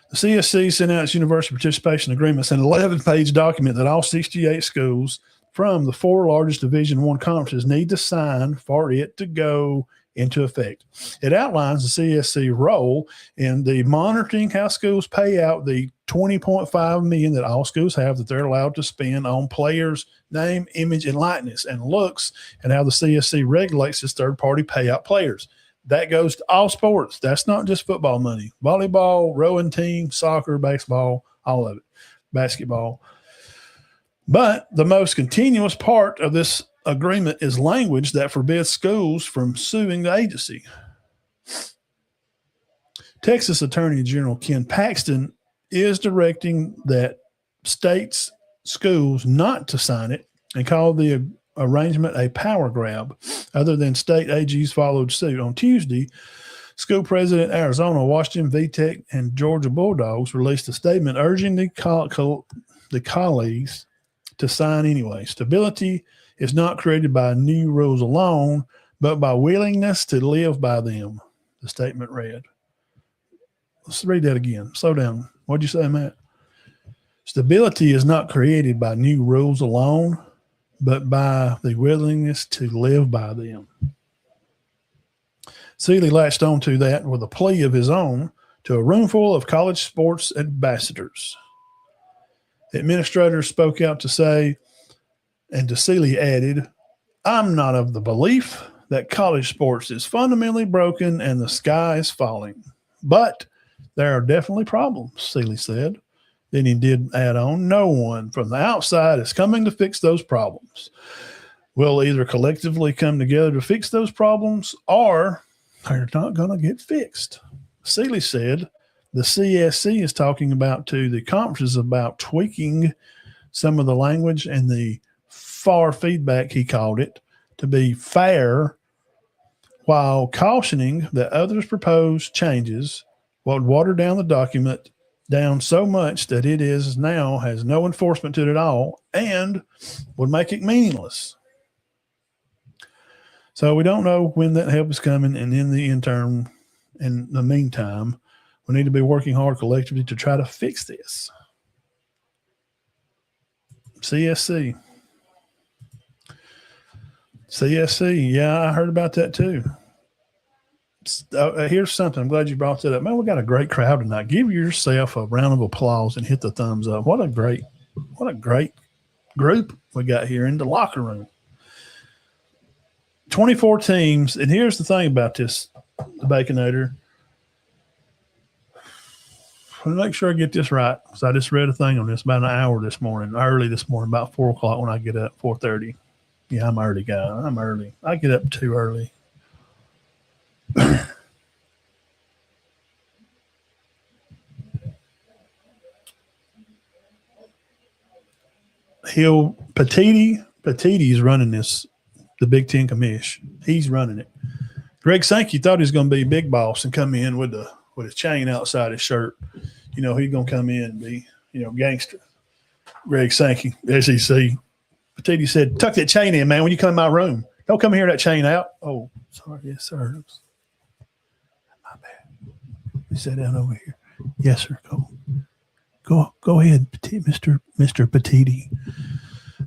The CSC sent out its university participation agreements, an 11-page document that all 68 schools from the 4 largest Division I conferences need to sign for it to go into effect. It outlines the CSC role in the monitoring how schools pay out the $20.5 million that all schools have that they're allowed to spend on players' name, image, and likeness, and looks, and how the CSC regulates its third-party payout players. That goes to all sports. That's not just football money. Volleyball, rowing team, soccer, baseball, all of it, basketball. But the most continuous part of this agreement is language that forbids schools from suing the agency. Texas Attorney General Ken Paxton is directing that states' schools not to sign it and called the arrangement a power grab. Other than state AGs followed suit. On Tuesday, school president Arizona, Washington VTech, and Georgia Bulldogs released a statement urging the colleagues to sign anyway. Stability is not created by new rules alone, but by willingness to live by them, the statement read. Let's read that again. Slow down. What'd you say, Matt? Stability is not created by new rules alone, but by the willingness to live by them. Seeley latched onto that with a plea of his own to a roomful of college sports ambassadors. The administrators spoke out to say, and to Seeley added, I'm not of the belief that college sports is fundamentally broken and the sky is falling. But there are definitely problems, Seeley said. Then he did add on, no one from the outside is coming to fix those problems. We'll either collectively come together to fix those problems or they're not going to get fixed. Seeley said the CSC is talking about to the conferences about tweaking some of the language and the FAR feedback, he called it, to be fair, while cautioning that others' proposed changes would water down the document down so much that it is now has no enforcement to it at all and would make it meaningless. So we don't know when that help is coming, and in the interim, in the meantime, we need to be working hard collectively to try to fix this. CSC, yeah, I heard about that too. Here's something. I'm glad you brought that up. Man, we got a great crowd tonight. Give yourself a round of applause and hit the thumbs up. What a great group we got here in the locker room. 24 teams. And here's the thing about this, the Baconator. Let me make sure I get this right, because I just read a thing on this about an hour this morning, early this morning, about 4 o'clock when I get up, 4:30. Yeah, I'm an early guy. I'm early. I get up too early. Petitti's running this, the Big Ten commission. He's running it. Greg Sankey thought he was going to be big boss and come in with his chain outside his shirt. He's going to come in and be, gangster. Greg Sankey, SEC. Petitti said, tuck that chain in, man, when you come in my room. Don't come here that chain out. Oh, sorry. Yes, sir. My bad. You sit down over here. Yes, sir. Go ahead, Mr. Petitti.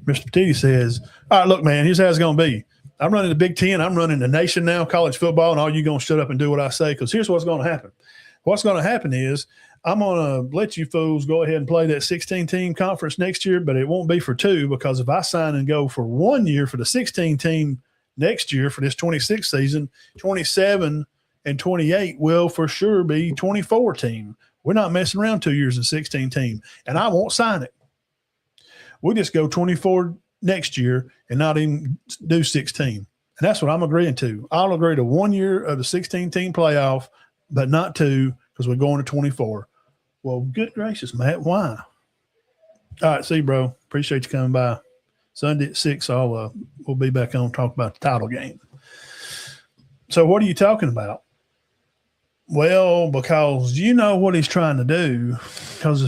Mr. Petitti says, all right, look, man, here's how it's going to be. I'm running the Big Ten. I'm running the nation now, college football, and all you going to shut up and do what I say, because here's what's going to happen. What's going to happen is I'm going to let you fools go ahead and play that 16-team conference next year, but it won't be for 2, because if I sign and go for 1 year for the 16-team next year for this 26 season, 27 and 28 will for sure be 24-team. We're not messing around 2 years and 16-team, and I won't sign it. We'll just go 24 next year and not even do 16. And that's what I'm agreeing to. I'll agree to 1 year of the 16-team playoff, but not 2, because we're going to 24. Well, good gracious, Matt, why? All right, see you, bro. Appreciate you coming by. Sunday at 6, we'll be back on talk about the title game. So what are you talking about? Well, because you know what he's trying to do, because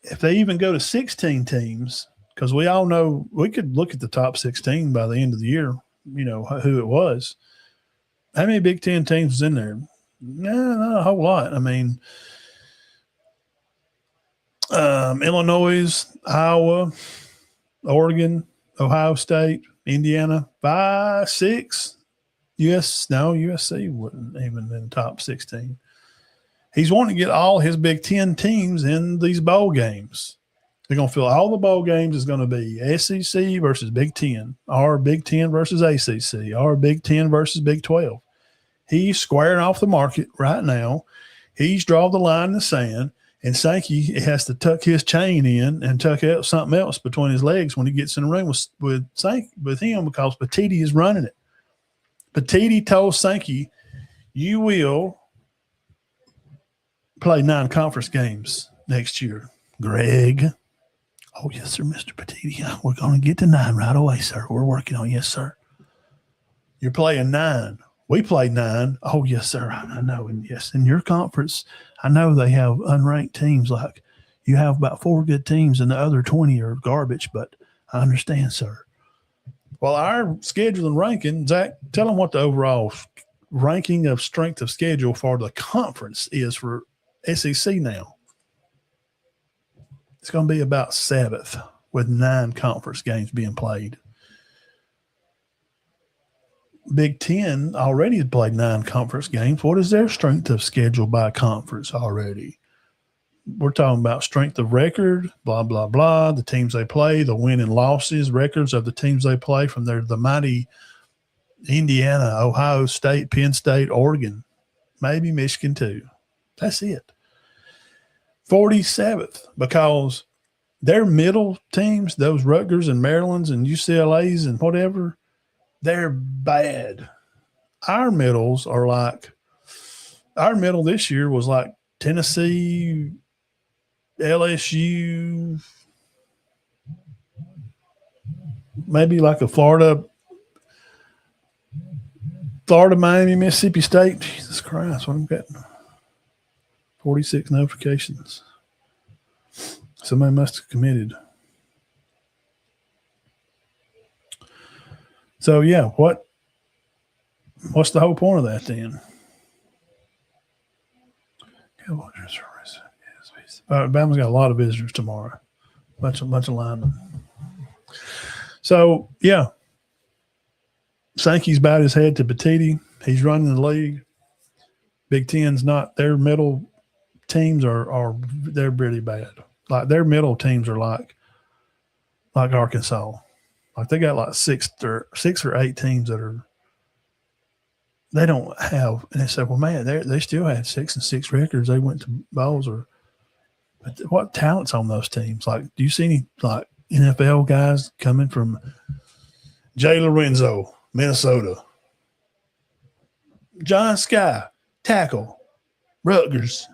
if they even go to 16 teams, because we all know we could look at the top 16 by the end of the year, who it was. How many Big Ten teams was in there? Not a whole lot. I mean, Illinois, Iowa, Oregon, Ohio State, Indiana, 5, 6. USC wasn't even in the top 16. He's wanting to get all his Big Ten teams in these bowl games. They're going to feel all the bowl games is going to be SEC versus Big Ten, or Big Ten versus ACC, or Big Ten versus Big 12. He's squaring off the market right now. He's drawn the line in the sand, and Sankey has to tuck his chain in and tuck out something else between his legs when he gets in the ring with him, because Petitti is running it. Petitti told Sankey, you will play 9 conference games next year, Greg. Oh, yes, sir, Mr. Petitti. We're going to get to 9 right away, sir. We're working on it. Yes, sir. You're playing 9. We played 9. Oh, yes, sir. I know. And yes, in your conference, I know they have unranked teams. Like you have about 4 good teams and the other 20 are garbage, but I understand, sir. Well, our schedule and ranking, Zach, tell them what the overall ranking of strength of schedule for the conference is for SEC now. It's going to be about 7th with 9 conference games being played. Big Ten already has played 9 conference games. What is their strength of schedule by conference already? We're talking about strength of record, blah, blah, blah, the teams they play, the win and losses, records of the teams they play from the mighty Indiana, Ohio State, Penn State, Oregon, maybe Michigan too. That's it. 47th, because their middle teams, those Rutgers and Marylands and UCLAs and whatever, they're bad. Our middles are like – our middle this year was like Tennessee, LSU, maybe like a Florida, Miami, Mississippi State. Jesus Christ, what am I getting? 46 notifications. Somebody must have committed. So, yeah, what's the whole point of that then? Bama's got a lot of visitors tomorrow. Bunch of linemen. So, yeah. Sankey's bowed his head to Petitti. He's running the league. Big Ten's not their middle teams are they're really bad. Like their middle teams are like Arkansas. Like they got like six or eight teams that are they don't have. And they said, well, man, they still had 6-6 records. They went to bowls or. But what talent's on those teams? Like, do you see any like NFL guys coming from Jay Lorenzo, Minnesota, John Sky, tackle, Rutgers?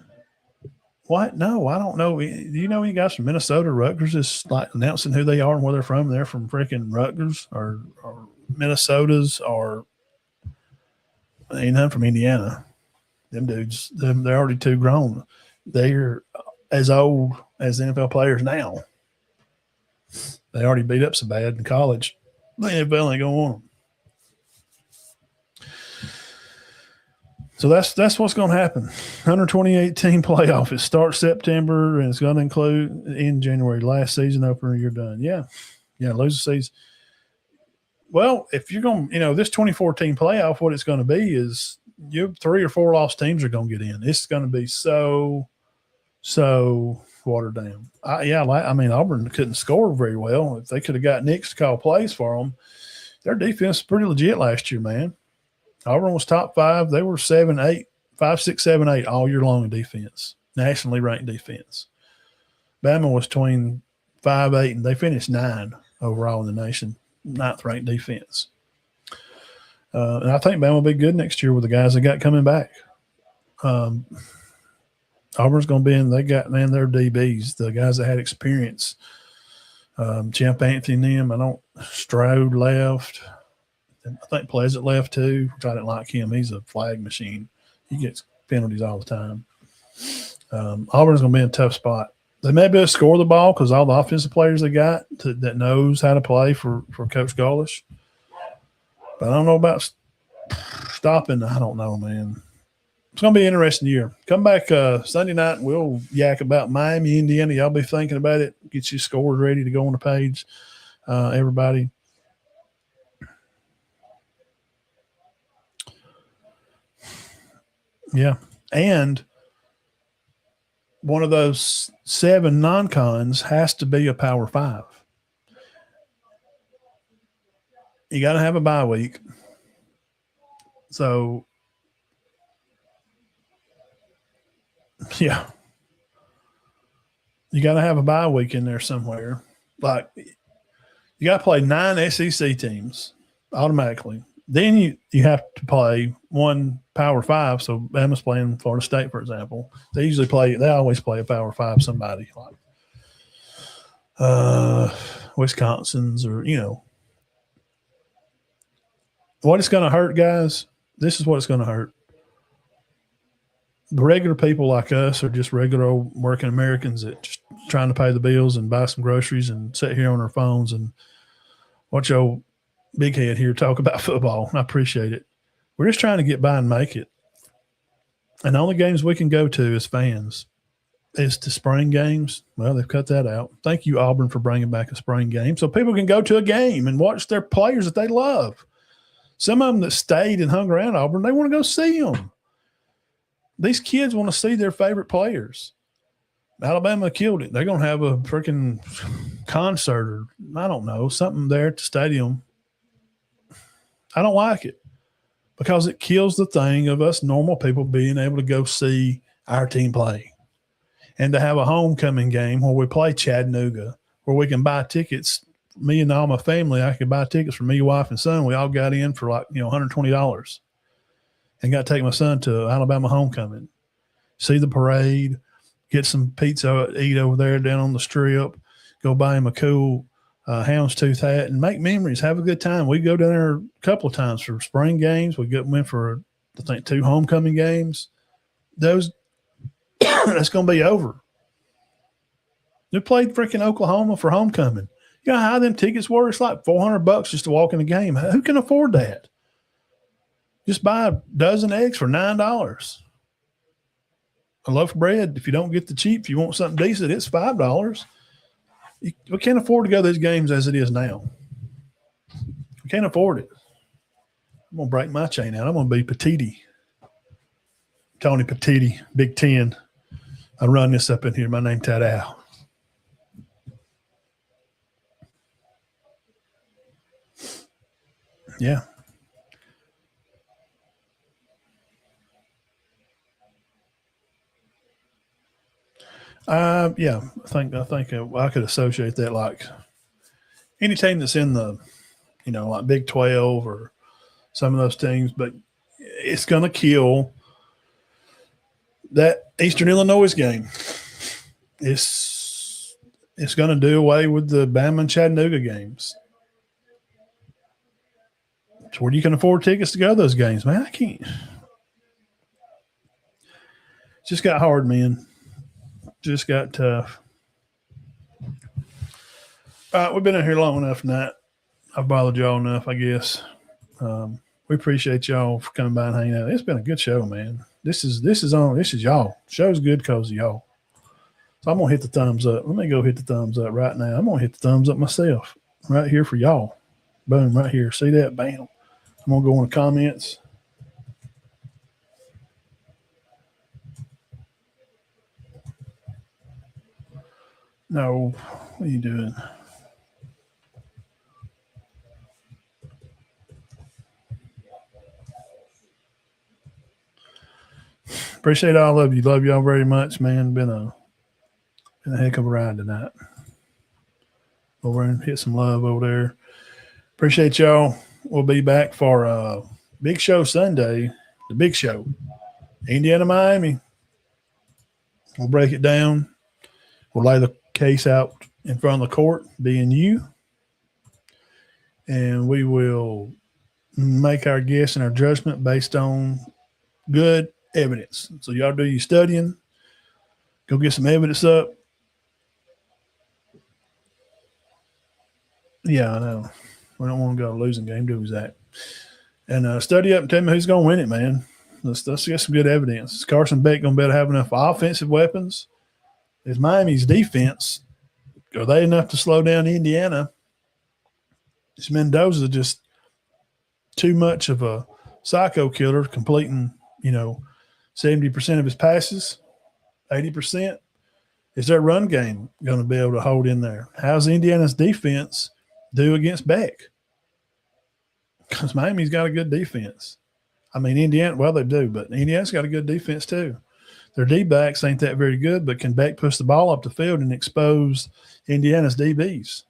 What? No, I don't know. Do you know any guys from Minnesota? Rutgers is like announcing who they are and where they're from. They're from freaking Rutgers or Minnesota's or ain't none from Indiana. Them dudes, they're already too grown. They're as old as the NFL players now. They already beat up so bad in college. The NFL ain't gonna want them. So that's what's going to happen. 128 team playoff. It starts September and it's going to include in January. Last season opener, you're done. Yeah, lose the season. Well, if you're going, this 24-team playoff, what it's going to be is you 3 or 4 lost teams are going to get in. It's going to be so watered down. Auburn couldn't score very well. If they could have got Nix to call plays for them, their defense was pretty legit last year, man. Auburn was top 5. They were 7, 8, 5, 6, 7, 8 all year long in defense, nationally ranked defense. Bama was between 5, 8, and they finished 9 overall in the nation, 9th ranked defense. And I think Bama will be good next year with the guys they got coming back. Auburn's going to be in. They got their DBs, the guys that had experience. Champ Anthony and them. Strode left. I think Pleasant left too, which I didn't like him. He's a flag machine. He gets penalties all the time. Auburn's going to be in a tough spot. They may be able to score the ball because all the offensive players they got that knows how to play for Coach Gaulish. But I don't know about stopping. I don't know, man. It's going to be an interesting year. Come back Sunday night and we'll yak about Miami, Indiana. Y'all be thinking about it. Get your scores ready to go on the page, everybody. Yeah. And one of those 7 non-cons has to be a Power 5. You got to have a bye week. So, yeah. You got to have a bye week in there somewhere. Like, you got to play 9 SEC teams automatically. Then you have to play 1 Power 5. So Bama's playing Florida State, for example. They always play a Power 5 somebody like Wisconsin's or, What it's going to hurt, guys, this is what it's going to hurt. The regular people like us are just regular old working Americans that just trying to pay the bills and buy some groceries and sit here on our phones and watch your big head here talk about football. I appreciate it. We're just trying to get by and make it. And the only games we can go to as fans is to spring games. Well, they've cut that out. Thank you, Auburn, for bringing back a spring game so people can go to a game and watch their players that they love. Some of them that stayed and hung around Auburn, they want to go see them. These kids want to see their favorite players. Alabama killed it. They're going to have a freaking concert or, I don't know, something there at the stadium. I don't like it because it kills the thing of us normal people being able to go see our team play and to have a homecoming game where we play Chattanooga, where we can buy tickets. Me and all my family, I could buy tickets for me, wife, and son. We all got in for $120 and got to take my son to Alabama homecoming, see the parade, get some pizza, eat over there down on the strip, go buy him a cool houndstooth hat and make memories, have a good time. We go down there a couple of times for spring games. We went for, I think, 2 homecoming games. That's going to be over. We played freaking Oklahoma for homecoming. You know how them tickets were? It's like $400 just to walk in the game. Who can afford that? Just buy a dozen eggs for $9. A loaf of bread, if you don't get the cheap, if you want something decent, it's $5. We can't afford to go to these games as it is now. We can't afford it. I'm going to break my chain out. I'm going to be petite. Tony Petitti, Big Ten. I run this up in here. My name's Tad Al. Yeah. Yeah. I think I could associate that like any team that's in the, like Big 12 or some of those teams, but it's going to kill that Eastern Illinois game. It's going to do away with the Bama and Chattanooga games. So where you can afford tickets to go to those games, man, I can't. It just got hard, man. Just got tough. All right, we've been in here long enough tonight. I've bothered y'all enough, I guess. We appreciate y'all for coming by and hanging out. It's been a good show, man. This is y'all. Show's good because of y'all. So I'm gonna hit the thumbs up. Let me go hit the thumbs up right now. I'm gonna hit the thumbs up myself right here for y'all. Boom, right here. See that? Bam. I'm gonna go in the comments. No, what are you doing? Appreciate all of you. Love y'all very much, man. Been a heck of a ride tonight. Over and hit some love over there. Appreciate y'all. We'll be back for Big Show Sunday. The Big Show. Indiana, Miami. We'll break it down. We'll lay the case out in front of the court, being you. And we will make our guess and our judgment based on good evidence. So y'all do your studying. Go get some evidence up. Yeah, I know. We don't want to go to a losing game, do we, Zach? And study up and tell me who's going to win it, man. Let's get some good evidence. Is Carson Beck going to be able to have enough offensive weapons? Is Miami's defense, are they enough to slow down Indiana? Is Mendoza just too much of a psycho killer, completing, 70% of his passes, 80%? Is their run game going to be able to hold in there? How's Indiana's defense do against Beck? Because Miami's got a good defense. I mean, Indiana, well, they do, but Indiana's got a good defense too. Their D-backs ain't that very good, but can Beck push the ball up the field and expose Indiana's DBs?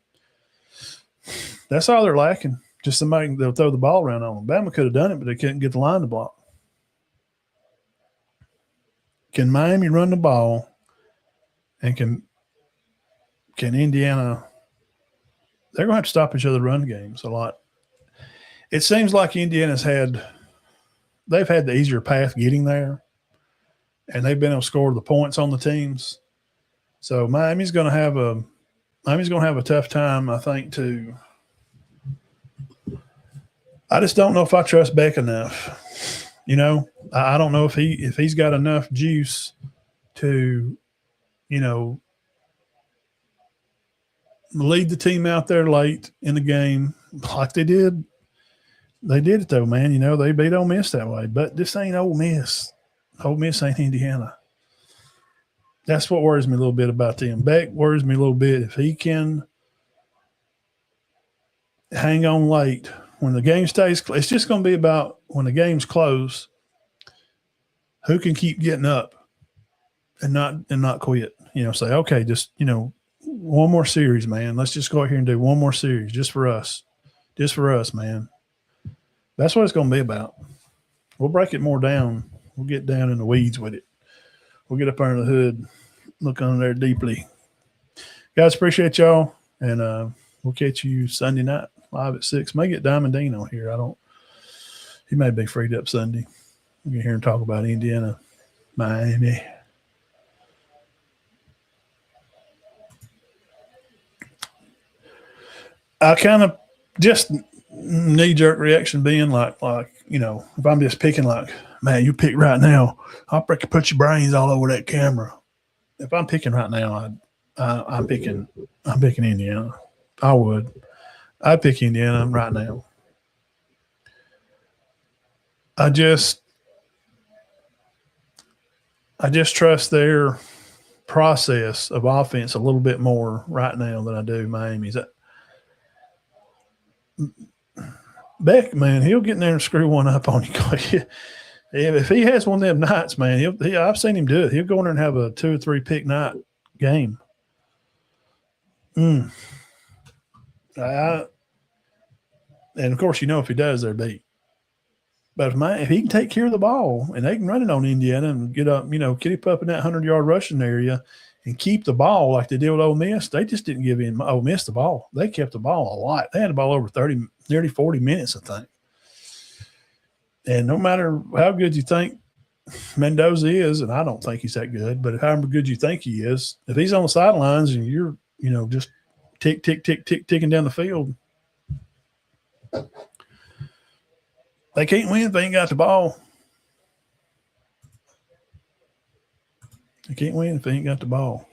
That's all they're lacking. Just somebody they'll throw the ball around on them. Bama could have done it, but they couldn't get the line to block. Can Miami run the ball, and can Indiana? They're going to have to stop each other run games a lot. It seems like Indiana's they've had the easier path getting there, and they've been able to score the points on the teams. So Miami's going to have a tough time, I think, too. I just don't know if I trust Beck enough. I don't know if he's got enough juice to, lead the team out there late in the game like they did. They did it though, man. They beat Ole Miss that way, but this ain't Ole Miss. Ole Miss ain't Indiana. That's what worries me a little bit about them. Beck worries me a little bit. If he can hang on late when the game stays, it's just going to be about when the game's close, who can keep getting up and not quit. Say, okay, just one more series, man. Let's just go out here and do one more series just for us, man. That's what it's going to be about. We'll break it more down. We'll get down in the weeds with it. We'll get up under the hood, look under there deeply. Guys, appreciate y'all, and we'll catch you Sunday night live at 6. May get Diamond Dean on here. He may be freed up Sunday. We'll get here and talk about Indiana, Miami. I kind of just knee-jerk reaction being like, if I'm just picking man, you pick right now, I'll put your brains all over that camera. If I'm picking right now, I'm picking Indiana. I would. I'd pick Indiana right now. I just trust their process of offense a little bit more right now than I do Miami's. Beck, man, he'll get in there and screw one up on you. If he has one of them nights, man, I've seen him do it. He'll go in there and have a 2 or 3 pick night game. And of course, if he does, they're beat. But if he can take care of the ball and they can run it on Indiana and get up, keep up in that 100-yard rushing area and keep the ball like they did with Ole Miss, they just didn't give in Ole Miss the ball. They kept the ball a lot. They had the ball over 30, nearly 40 minutes, I think. And no matter how good you think Mendoza is, and I don't think he's that good, but however good you think he is, if he's on the sidelines and you're, just tick, tick, tick, tick, ticking down the field, they can't win if they ain't got the ball. They can't win if they ain't got the ball.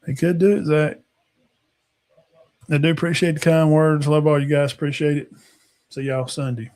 They could do it, Zach. I do appreciate the kind words. Love all you guys. Appreciate it. See y'all Sunday.